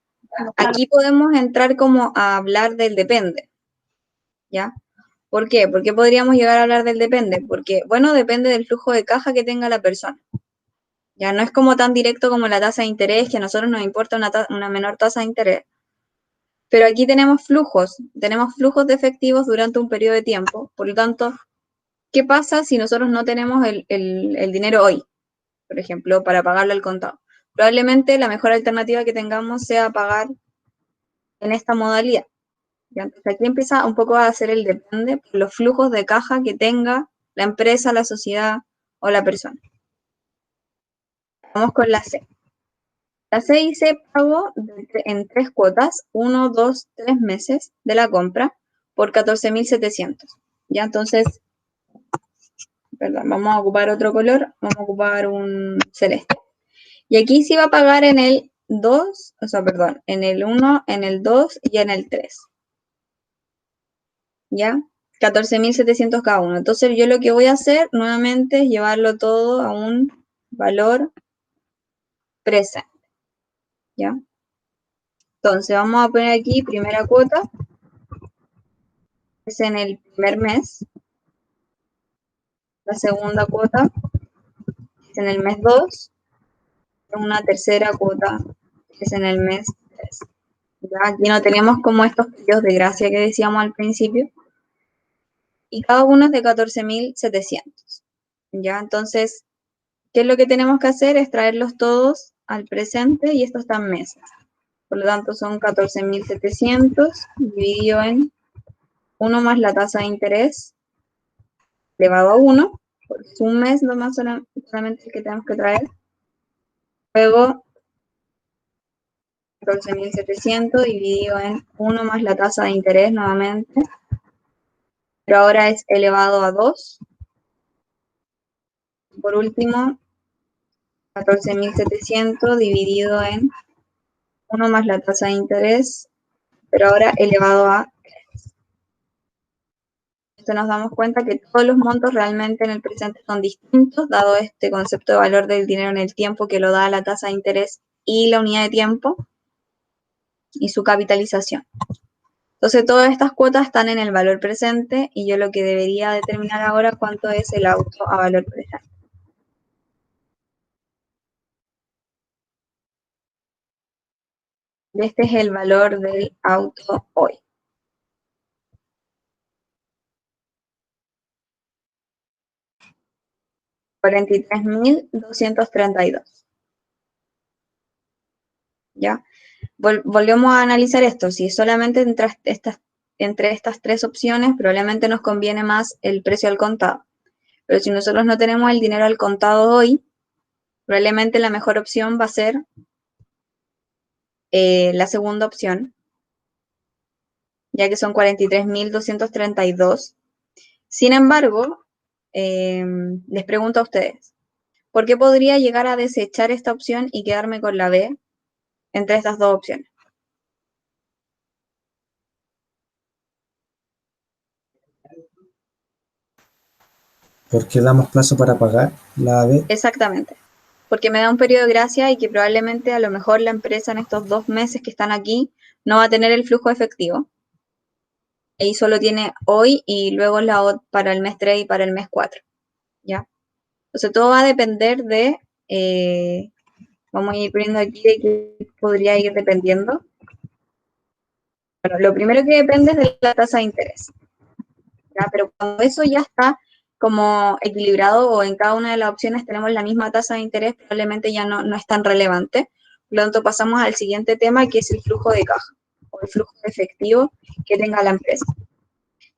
aquí podemos entrar como a hablar del depende, ¿ya? ¿Por qué? ¿Por qué podríamos llegar a hablar del depende? Porque, bueno, depende del flujo de caja que tenga la persona. Ya no es como tan directo como la tasa de interés, que a nosotros nos importa una menor tasa de interés. Pero aquí tenemos flujos de efectivos durante un periodo de tiempo. Por lo tanto, ¿qué pasa si nosotros no tenemos el dinero hoy, por ejemplo, para pagarlo al contado? Probablemente la mejor alternativa que tengamos sea pagar en esta modalidad. ¿Ya? Entonces aquí empieza un poco a hacer el depende por los flujos de caja que tenga la empresa, la sociedad o la persona. Vamos con la C. La C dice pago en 3 cuotas, 1, 2, 3 meses de la compra por 14.700. Ya, entonces, perdón, vamos a ocupar otro color, vamos a ocupar un celeste. Y aquí sí va a pagar en el 2, o sea, perdón, en el 1, en el 2 y en el 3. ¿Ya? 14.700 cada uno. Entonces yo lo que voy a hacer nuevamente es llevarlo todo a un valor presente. ¿Ya? Entonces vamos a poner aquí primera cuota, es en el primer mes. La segunda cuota es en el mes 2. Una tercera cuota es en el mes 3. ¿Ya? Aquí no tenemos como estos periodos de gracia que decíamos al principio. Y cada uno es de 14.700. ¿Ya? Entonces, ¿qué es lo que tenemos que hacer? Es traerlos todos al presente y estos están meses. Por lo tanto, son 14.700 dividido en 1 más la tasa de interés elevado a 1, porque es un mes nomás solamente el que tenemos que traer. Luego, 14.700 dividido en 1 más la tasa de interés nuevamente, pero ahora es elevado a 2. Por último, 14.700 dividido en 1 más la tasa de interés, pero ahora elevado a 3. Esto nos damos cuenta que todos los montos realmente en el presente son distintos, dado este concepto de valor del dinero en el tiempo que lo da la tasa de interés y la unidad de tiempo y su capitalización. Entonces todas estas cuotas están en el valor presente y yo lo que debería determinar ahora es cuánto es el auto a valor presente. Este es el valor del auto hoy. $43.232. ¿Ya? Volvemos a analizar esto. Si solamente entre estas tres opciones, probablemente nos conviene más el precio al contado. Pero si nosotros no tenemos el dinero al contado hoy, probablemente la mejor opción va a ser la segunda opción, ya que son 43.232. Sin embargo, les pregunto a ustedes, ¿por qué podría llegar a desechar esta opción y quedarme con la B entre estas dos opciones? ¿Por qué damos plazo para pagar la B? Exactamente, porque me da un periodo de gracia y que probablemente a lo mejor la empresa en estos 2 meses que están aquí no va a tener el flujo efectivo. Y solo tiene hoy y luego para el mes 3 y para el mes 4. ¿Ya? Entonces todo va a depender de, vamos a ir poniendo aquí de qué podría ir dependiendo. Bueno, lo primero que depende es de la tasa de interés. ¿Ya? Pero cuando eso ya está como equilibrado o en cada una de las opciones tenemos la misma tasa de interés, probablemente ya no es tan relevante. Por lo tanto, pasamos al siguiente tema, que es el flujo de caja o el flujo efectivo que tenga la empresa.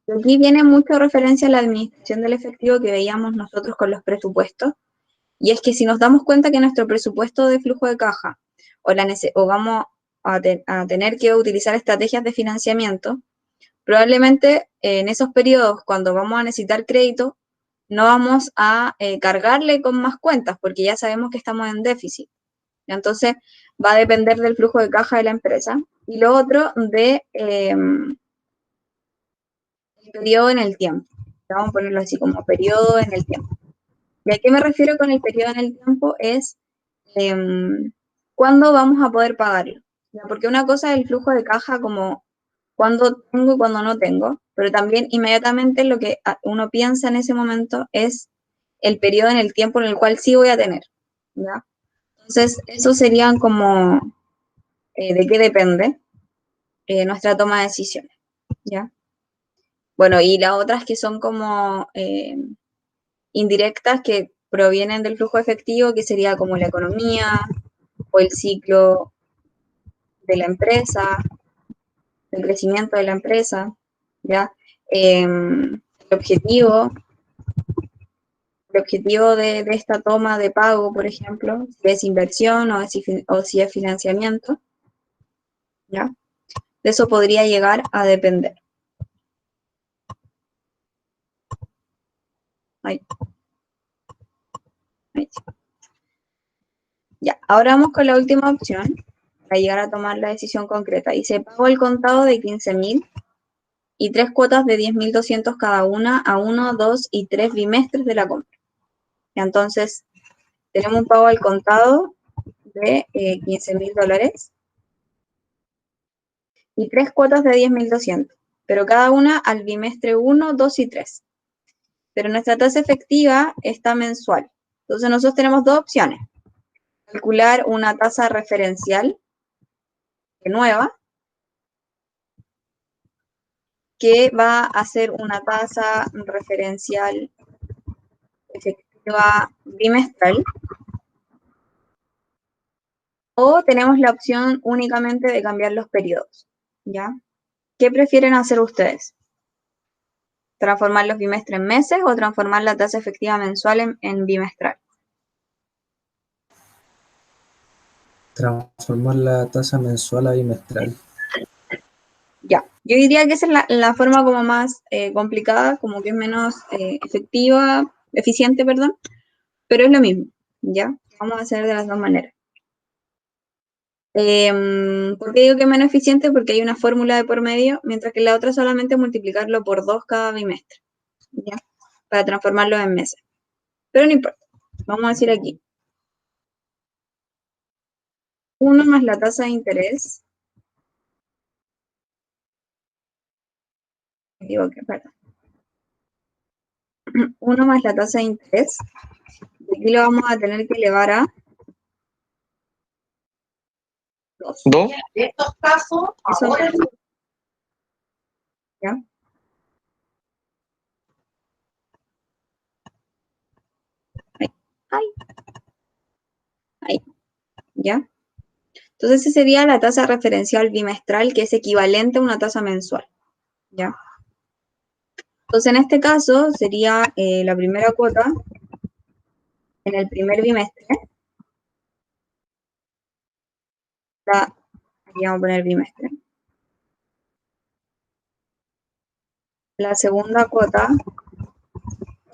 Y aquí viene mucho referencia a la administración del efectivo que veíamos nosotros con los presupuestos, y es que si nos damos cuenta que nuestro presupuesto de flujo de caja o vamos a tener que utilizar estrategias de financiamiento, probablemente en esos periodos, cuando vamos a necesitar crédito, no vamos a cargarle con más cuentas, porque ya sabemos que estamos en déficit. Entonces, va a depender del flujo de caja de la empresa. Y lo otro, de el periodo en el tiempo. Vamos a ponerlo así, como periodo en el tiempo. ¿Y a qué me refiero con el periodo en el tiempo? Es cuándo vamos a poder pagarlo. ¿Ya? Porque una cosa es el flujo de caja, como cuándo tengo y cuándo no tengo, pero también inmediatamente lo que uno piensa en ese momento es el periodo en el tiempo en el cual sí voy a tener. ¿Ya? Entonces, eso serían como de qué depende nuestra toma de decisiones. ¿Ya? Bueno, y las otras que son como indirectas, que provienen del flujo efectivo, que sería como la economía o el ciclo de la empresa, el crecimiento de la empresa, ¿ya? El objetivo de esta toma de pago, por ejemplo, si es inversión o si es financiamiento, ¿ya? De eso podría llegar a depender. Ahí. Ahí. Ya, ahora vamos con la última opción para llegar a tomar la decisión concreta. Dice, pago el contado de 15.000 y 3 cuotas de 10.200 cada una a 1, 2 y 3 bimestres de la compra. Entonces, tenemos un pago al contado de $15.000 y 3 cuotas de 10.200, pero cada una al bimestre 1, 2 y 3. Pero nuestra tasa efectiva está mensual. Entonces, nosotros tenemos dos opciones. Calcular una tasa referencial nueva, que va a ser una tasa referencial efectiva bimestral, O tenemos la opción únicamente de cambiar los periodos, ¿ya? ¿Qué prefieren hacer ustedes? ¿Transformar los bimestres en meses o transformar la tasa efectiva mensual en bimestral? Transformar la tasa mensual a bimestral. Ya, yo diría que esa es la forma como más complicada, como que es menos eficiente, perdón, pero es lo mismo, ¿ya? Vamos a hacer de las dos maneras. ¿Por qué digo que es menos eficiente? Porque hay una fórmula de por medio, mientras que la otra solamente multiplicarlo por 2 cada bimestre, ¿ya? Para transformarlo en meses. Pero no importa, vamos a decir aquí. 1 más la tasa de interés. Me equivoqué, perdón. 1 más la tasa de interés. Y aquí lo vamos a tener que elevar a 2. ¿2? En estos casos, Eso ahora ¿ya? Ahí. Ahí. ¿Ya? Entonces, esa sería la tasa referencial bimestral, que es equivalente a una tasa mensual, ¿ya? Entonces, en este caso, sería la primera cuota en el primer bimestre. Aquí vamos a poner bimestre. La segunda cuota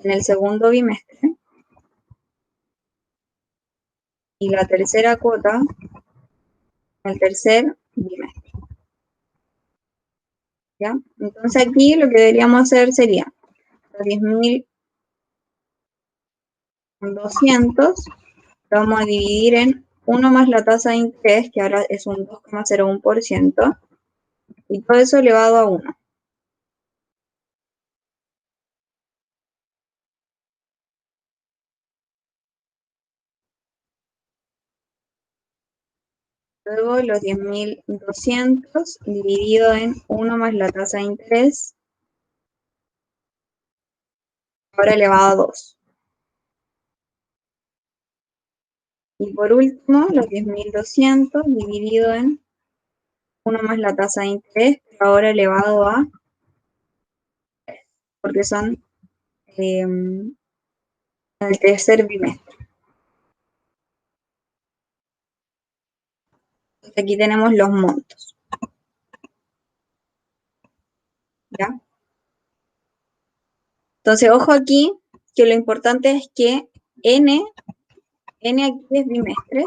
en el segundo bimestre. Y la tercera cuota en el tercer bimestre. ¿Ya? Entonces, aquí lo que deberíamos hacer sería 10.200 lo vamos a dividir en 1 más la tasa de interés, que ahora es un 2,01%, y todo eso elevado a 1. Luego los 10.200 dividido en 1 más la tasa de interés, ahora elevado a 2. Y por último, los 10.200 dividido en 1 más la tasa de interés, ahora elevado a 3, porque son el tercer bimestre. Entonces aquí tenemos los montos. ¿Ya? Entonces, ojo aquí, que lo importante es que N aquí es bimestres,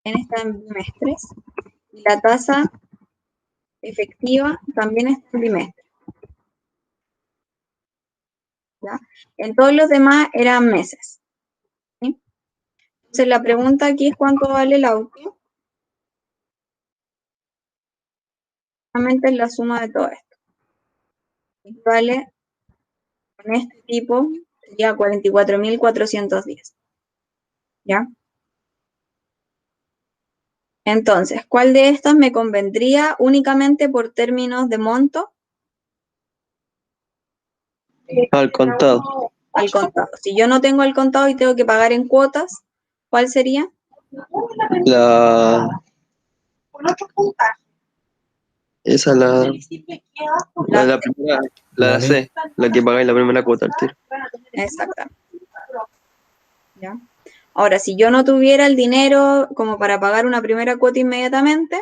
N está en bimestres, y la tasa efectiva también está en bimestres. ¿Ya? En todos los demás eran meses. ¿Sí? Entonces, la pregunta aquí es cuánto vale el auto. Realmente es la suma de todo esto. Y vale, con este tipo, sería 44.410. ¿Ya? Entonces, ¿cuál de estas me convendría únicamente por términos de monto? Al contado. Al contado. Si yo no tengo al contado y tengo que pagar en cuotas, ¿cuál sería? Esa la primera, la C, la que pagáis la primera cuota al tiro. Exactamente. ¿Ya? Ahora, si yo no tuviera el dinero como para pagar una primera cuota inmediatamente,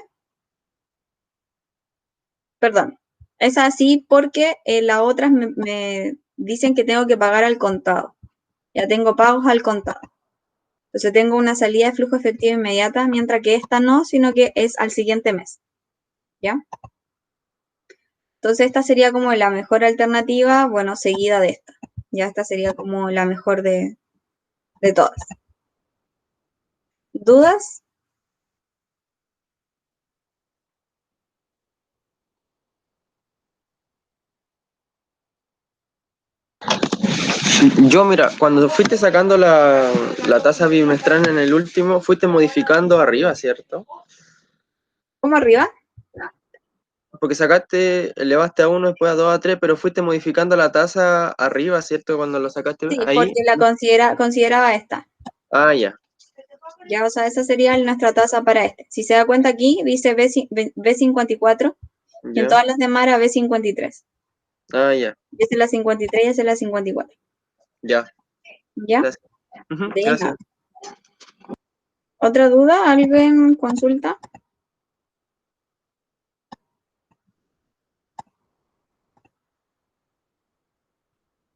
perdón, es así porque las otras me dicen que tengo que pagar al contado. Ya tengo pagos al contado. Entonces tengo una salida de flujo efectivo inmediata, mientras que esta no, sino que es al siguiente mes. ¿Ya? Entonces esta sería como la mejor alternativa, bueno, seguida de esta. Ya esta sería como la mejor de todas. ¿Dudas? Yo, mira, cuando fuiste sacando la tasa bimestral en el último, fuiste modificando arriba, ¿cierto? ¿Cómo arriba? Porque elevaste a 1, después a 2, a 3, pero fuiste modificando la tasa arriba, ¿cierto? Cuando lo sacaste Sí, ahí. porque la consideraba esta. Ah, ya. Ya, o sea, esa sería nuestra tasa para este. Si se da cuenta aquí, dice B54 y en Ya. todas las demás era B53. Ah, ya. Y esa es la 53 y esa es la 54. Ya. ¿Ya? Gracias. Ujú, De gracias. nada. ¿Otra duda? ¿Alguien consulta?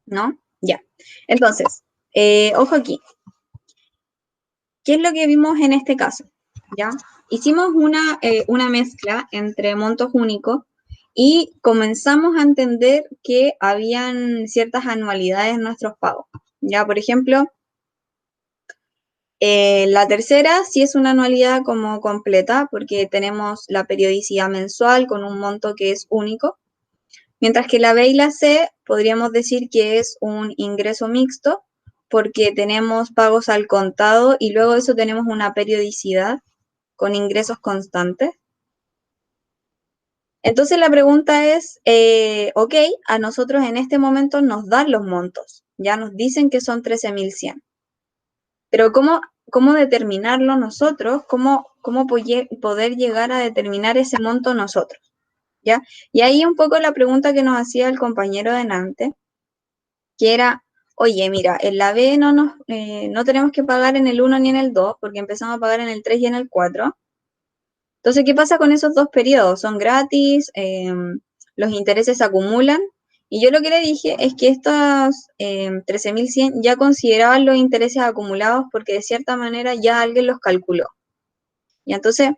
¿No? Ya. Entonces, ojo aquí. ¿Qué es lo que vimos en este caso? ¿Ya? Hicimos una mezcla entre montos únicos y comenzamos a entender que habían ciertas anualidades en nuestros pagos. Ya, por ejemplo, la tercera sí es una anualidad como completa porque tenemos la periodicidad mensual con un monto que es único, mientras que la B y la C podríamos decir que es un ingreso mixto porque tenemos pagos al contado y luego de eso tenemos una periodicidad con ingresos constantes. Entonces la pregunta es, ok, a nosotros en este momento nos dan los montos, ya nos dicen que son 13.100, pero ¿cómo determinarlo nosotros? ¿Cómo poder llegar a determinar ese monto nosotros? ¿Ya? Y ahí un poco la pregunta que nos hacía el compañero delante, que era, oye, mira, en la B no tenemos que pagar en el 1 ni en el 2, porque empezamos a pagar en el 3 y en el 4. Entonces, ¿qué pasa con esos dos periodos? Son gratis, los intereses se acumulan, y yo lo que le dije es que estos 13.100 ya consideraban los intereses acumulados porque de cierta manera ya alguien los calculó. Y entonces,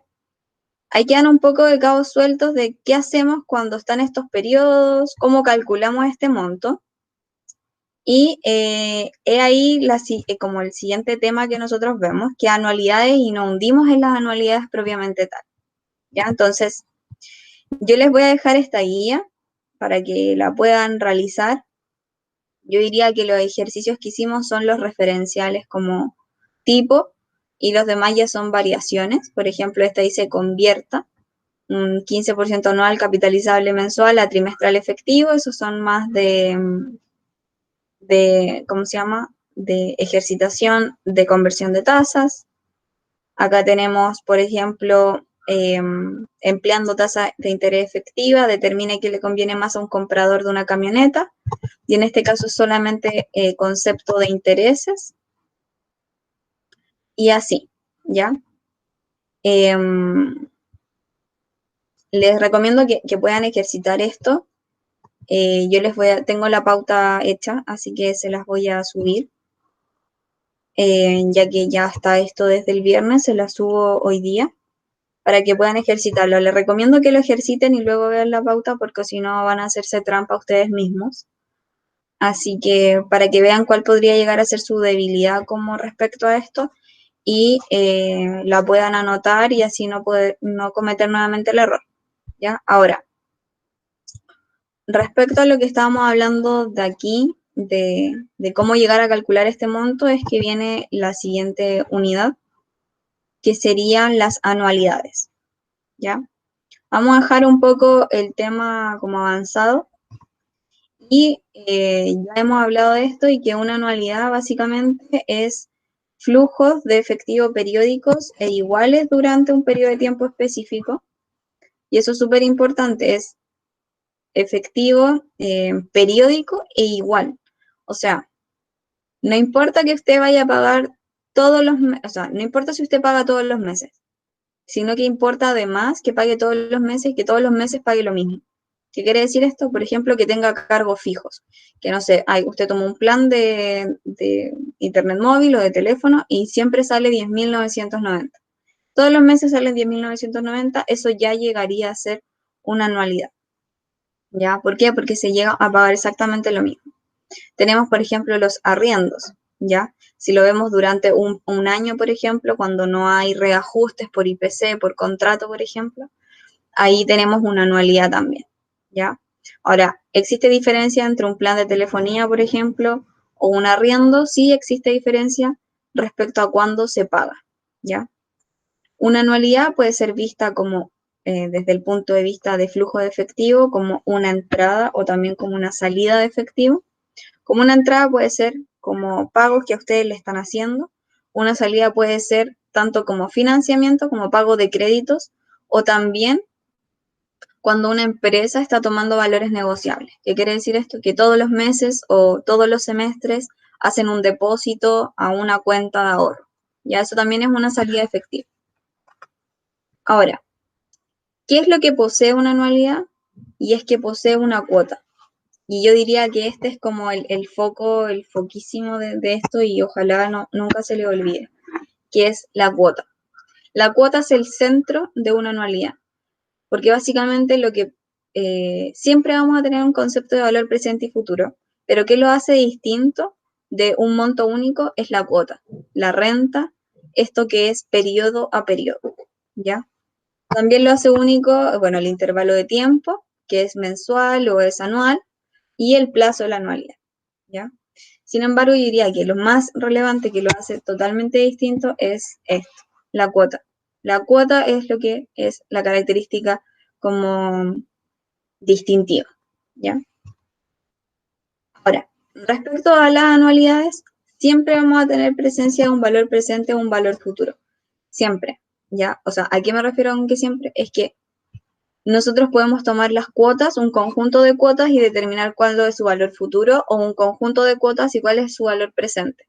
ahí quedan un poco de cabos sueltos de qué hacemos cuando están estos periodos, cómo calculamos este monto. Y es ahí como el siguiente tema que nosotros vemos, que anualidades y nos hundimos en las anualidades propiamente tal. ¿Ya? Entonces, yo les voy a dejar esta guía para que la puedan realizar. Yo diría que los ejercicios que hicimos son los referenciales como tipo y los demás ya son variaciones. Por ejemplo, esta dice convierta un 15% anual capitalizable mensual a trimestral efectivo. Esos son más ¿cómo se llama? De ejercitación de conversión de tasas. Acá tenemos, por ejemplo, empleando tasa de interés efectiva, determine qué le conviene más a un comprador de una camioneta, y en este caso solamente concepto de intereses, y así, ¿ya? Les recomiendo que puedan ejercitar esto. Yo tengo la pauta hecha, así que se las voy a subir. Ya que ya está esto desde el viernes, se las subo hoy día para que puedan ejercitarlo. Les recomiendo que lo ejerciten y luego vean la pauta porque si no van a hacerse trampa ustedes mismos. Así que para que vean cuál podría llegar a ser su debilidad como respecto a esto y la puedan anotar y así no cometer nuevamente el error. ¿Ya? Ahora, respecto a lo que estábamos hablando de aquí, de cómo llegar a calcular este monto, es que viene la siguiente unidad, que serían las anualidades. ¿Ya? Vamos a dejar un poco el tema como avanzado y ya hemos hablado de esto y que una anualidad básicamente es flujos de efectivo periódicos e iguales durante un periodo de tiempo específico. Y eso es súper importante, es efectivo, periódico e igual. O sea, no importa que usted vaya a pagar todos los meses, o sea, no importa si usted paga todos los meses, sino que importa además que pague todos los meses y que todos los meses pague lo mismo. ¿Qué quiere decir esto? Por ejemplo, que tenga cargos fijos, que no sé, usted toma un plan de internet móvil o de teléfono y siempre sale 10.990. Todos los meses salen 10.990, eso ya llegaría a ser una anualidad. ¿Ya? ¿Por qué? Porque se llega a pagar exactamente lo mismo. Tenemos, por ejemplo, los arriendos, ¿ya? Si lo vemos durante un año, por ejemplo, cuando no hay reajustes por IPC, por contrato, por ejemplo, ahí tenemos una anualidad también, ¿ya? Ahora, ¿existe diferencia entre un plan de telefonía, por ejemplo, o un arriendo? Sí existe diferencia respecto a cuándo se paga, ¿ya? Una anualidad puede ser vista como, desde el punto de vista de flujo de efectivo, como una entrada o también como una salida de efectivo. Como una entrada puede ser como pagos que a ustedes le están haciendo, una salida puede ser tanto como financiamiento, como pago de créditos, o también cuando una empresa está tomando valores negociables. ¿Qué quiere decir esto? Que todos los meses o todos los semestres hacen un depósito a una cuenta de ahorro. Ya eso también es una salida efectiva. Ahora, ¿qué es lo que posee una anualidad? Y es que posee una cuota. Y yo diría que este es como el foco, el foquísimo de esto, y ojalá nunca se le olvide, que es la cuota. La cuota es el centro de una anualidad, porque básicamente lo que siempre vamos a tener un concepto de valor presente y futuro, pero ¿qué lo hace distinto de un monto único? Es la cuota, la renta, esto que es periodo a periodo, ¿ya? También lo hace único, bueno, el intervalo de tiempo, que es mensual o es anual, y el plazo de la anualidad, ¿ya? Sin embargo, yo diría que lo más relevante que lo hace totalmente distinto es esto, la cuota. La cuota es lo que es la característica como distintiva, ¿ya? Ahora, respecto a las anualidades, siempre vamos a tener presencia de un valor presente o un valor futuro. Siempre, ¿ya? O sea, ¿a qué me refiero con que siempre? Es que nosotros podemos tomar las cuotas, un conjunto de cuotas, y determinar cuál es su valor futuro, o un conjunto de cuotas y cuál es su valor presente.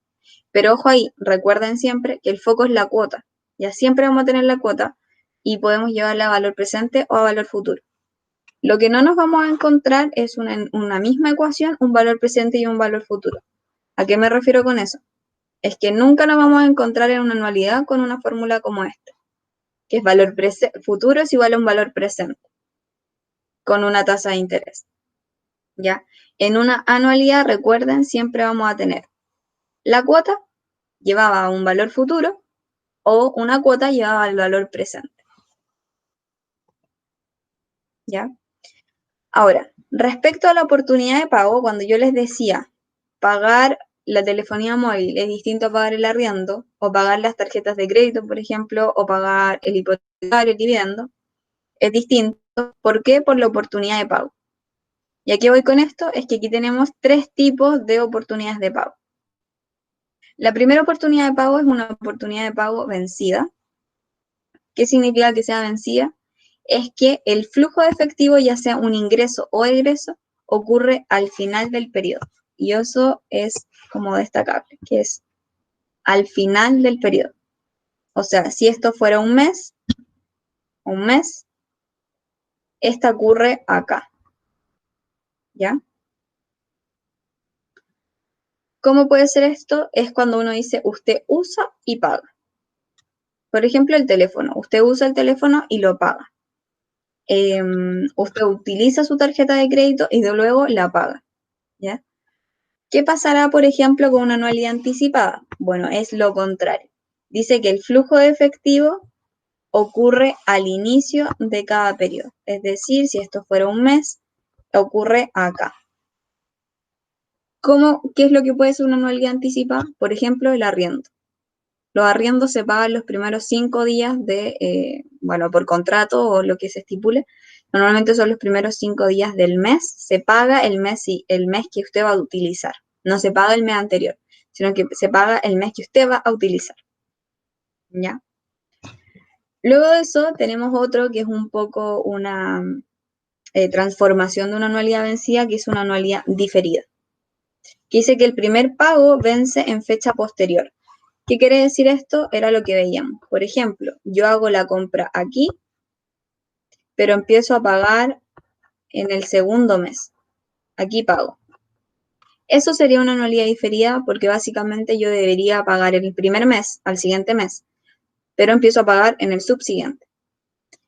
Pero ojo ahí, recuerden siempre que el foco es la cuota. Ya siempre vamos a tener la cuota y podemos llevarla a valor presente o a valor futuro. Lo que no nos vamos a encontrar es una misma ecuación, un valor presente y un valor futuro. ¿A qué me refiero con eso? Es que nunca nos vamos a encontrar en una anualidad con una fórmula como esta, que es valor futuro es igual a un valor presente, con una tasa de interés. ¿Ya? En una anualidad, recuerden, siempre vamos a tener la cuota llevaba a un valor futuro o una cuota llevaba al valor presente. ¿Ya? Ahora, respecto a la oportunidad de pago, cuando yo les decía pagar la telefonía móvil es distinto a pagar el arriendo, o pagar las tarjetas de crédito, por ejemplo, o pagar el hipotecario, el dividendo, es distinto. ¿Por qué? Por la oportunidad de pago. Y aquí voy con esto, es que aquí tenemos tres tipos de oportunidades de pago. La primera oportunidad de pago es una oportunidad de pago vencida. ¿Qué significa que sea vencida? Es que el flujo de efectivo, ya sea un ingreso o egreso, ocurre al final del periodo. Y eso es como destacable, que es al final del periodo. O sea, si esto fuera un mes, esta ocurre acá. ¿Ya? ¿Cómo puede ser esto? Es cuando uno dice, usted usa y paga. Por ejemplo, el teléfono. Usted usa el teléfono y lo paga. Usted utiliza su tarjeta de crédito y de luego la paga. ¿Ya? ¿Qué pasará, por ejemplo, con una anualidad anticipada? Bueno, es lo contrario. Dice que el flujo de efectivo ocurre al inicio de cada periodo. Es decir, si esto fuera un mes, ocurre acá. ¿Qué es lo que puede ser una anualidad anticipada? Por ejemplo, el arriendo. Los arriendos se pagan los primeros 5 días bueno, por contrato o lo que se estipule. Normalmente son los primeros 5 días del mes. Se paga el mes que usted va a utilizar. No se paga el mes anterior, sino que se paga el mes que usted va a utilizar. ¿Ya? Luego de eso tenemos otro que es un poco una transformación de una anualidad vencida, que es una anualidad diferida. Que dice que el primer pago vence en fecha posterior. ¿Qué quiere decir esto? Era lo que veíamos. Por ejemplo, yo hago la compra aquí, pero empiezo a pagar en el segundo mes. Aquí pago. Eso sería una anualidad diferida porque básicamente yo debería pagar el primer mes al siguiente mes, pero empiezo a pagar en el subsiguiente.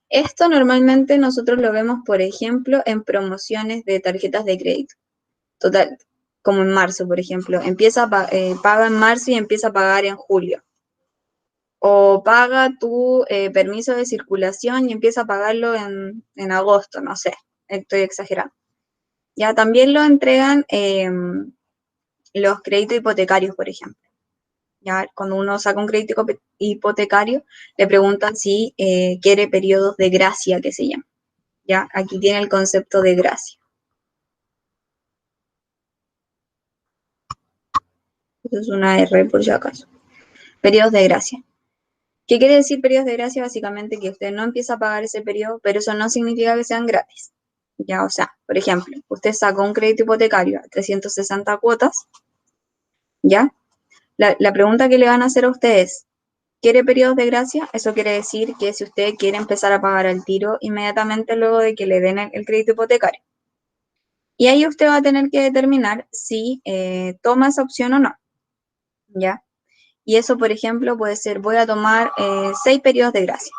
Esto normalmente nosotros lo vemos, por ejemplo, en promociones de tarjetas de crédito. Total, como en marzo, por ejemplo. Paga en marzo y empieza a pagar en julio. O paga tu permiso de circulación y empieza a pagarlo en agosto, no sé, estoy exagerando. Ya también lo entregan los créditos hipotecarios, por ejemplo. Ya cuando uno saca un crédito hipotecario, le preguntan si quiere periodos de gracia, que se llama. Ya aquí tiene el concepto de gracia. Eso es una R por si acaso. Periodos de gracia. ¿Qué quiere decir periodos de gracia? Básicamente que usted no empieza a pagar ese periodo, pero eso no significa que sean gratis. Ya, o sea, por ejemplo, usted sacó un crédito hipotecario a 360 cuotas, ¿ya? La pregunta que le van a hacer a usted es, ¿quiere periodos de gracia? Eso quiere decir que si usted quiere empezar a pagar al tiro inmediatamente luego de que le den el crédito hipotecario. Y ahí usted va a tener que determinar si toma esa opción o no, ¿ya? Y eso, por ejemplo, puede ser, voy a tomar 6 periodos de gracia.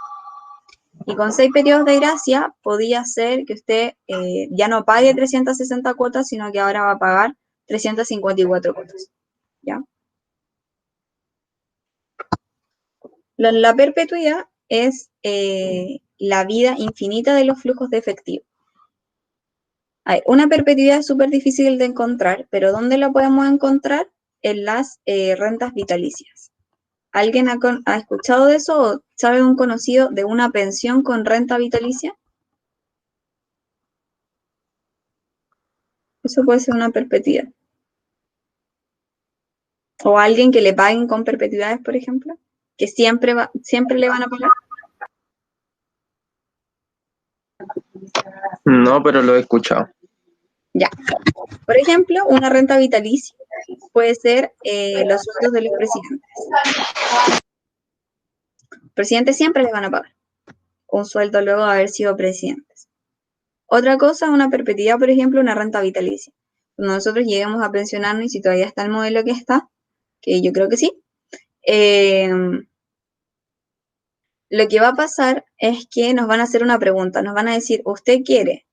Y con 6 periodos de gracia podría ser que usted ya no pague 360 cuotas, sino que ahora va a pagar 354 cuotas, ¿ya? La perpetuidad es la vida infinita de los flujos de efectivo. Una perpetuidad es súper difícil de encontrar, pero ¿dónde la podemos encontrar? En las rentas vitalicias. ¿Alguien ha escuchado de eso o sabe un conocido de una pensión con renta vitalicia? Eso puede ser una perpetuidad. O alguien que le paguen con perpetuidades, por ejemplo, que siempre le van a pagar. No, pero lo he escuchado. Ya. Por ejemplo, una renta vitalicia puede ser los sueldos de los presidentes. Presidentes siempre les van a pagar un sueldo luego de haber sido presidentes. Otra cosa, una perpetuidad, por ejemplo, una renta vitalicia. Cuando nosotros lleguemos a pensionarnos, y si todavía está el modelo que está, que yo creo que sí, lo que va a pasar es que nos van a hacer una pregunta, nos van a decir, ¿usted quiere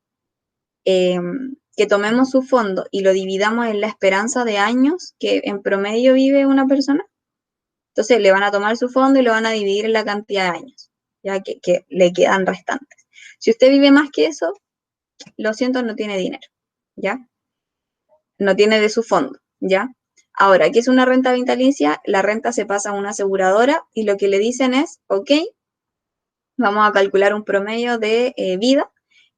que tomemos su fondo y lo dividamos en la esperanza de años que en promedio vive una persona? Entonces le van a tomar su fondo y lo van a dividir en la cantidad de años, ya que le quedan restantes. Si usted vive más que eso, lo siento, no tiene dinero, ¿ya? No tiene de su fondo, ¿ya? Ahora, ¿qué es una renta vitalicia? La renta se pasa a una aseguradora y lo que le dicen es, ok, vamos a calcular un promedio de vida,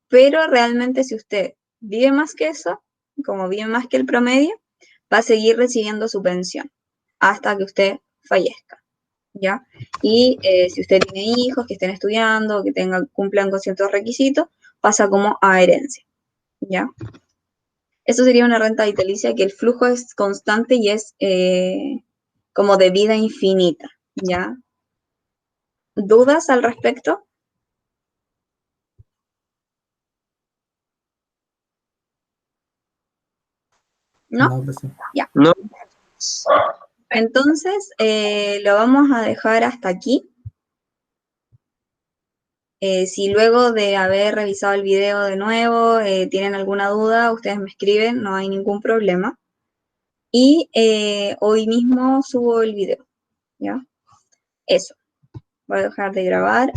pero realmente si usted vive más que eso, como vive más que el promedio, va a seguir recibiendo su pensión hasta que usted fallezca, ¿ya? Y si usted tiene hijos que estén estudiando, que cumplan con ciertos requisitos, pasa como a herencia, ¿ya? Eso sería una renta vitalicia que el flujo es constante y es como de vida infinita, ¿ya? ¿Dudas al respecto? ¿No? No, pues sí. Ya. No. Entonces, lo vamos a dejar hasta aquí. Si luego de haber revisado el video de nuevo tienen alguna duda, ustedes me escriben, no hay ningún problema. Y hoy mismo subo el video, ¿ya? Eso. Voy a dejar de grabar.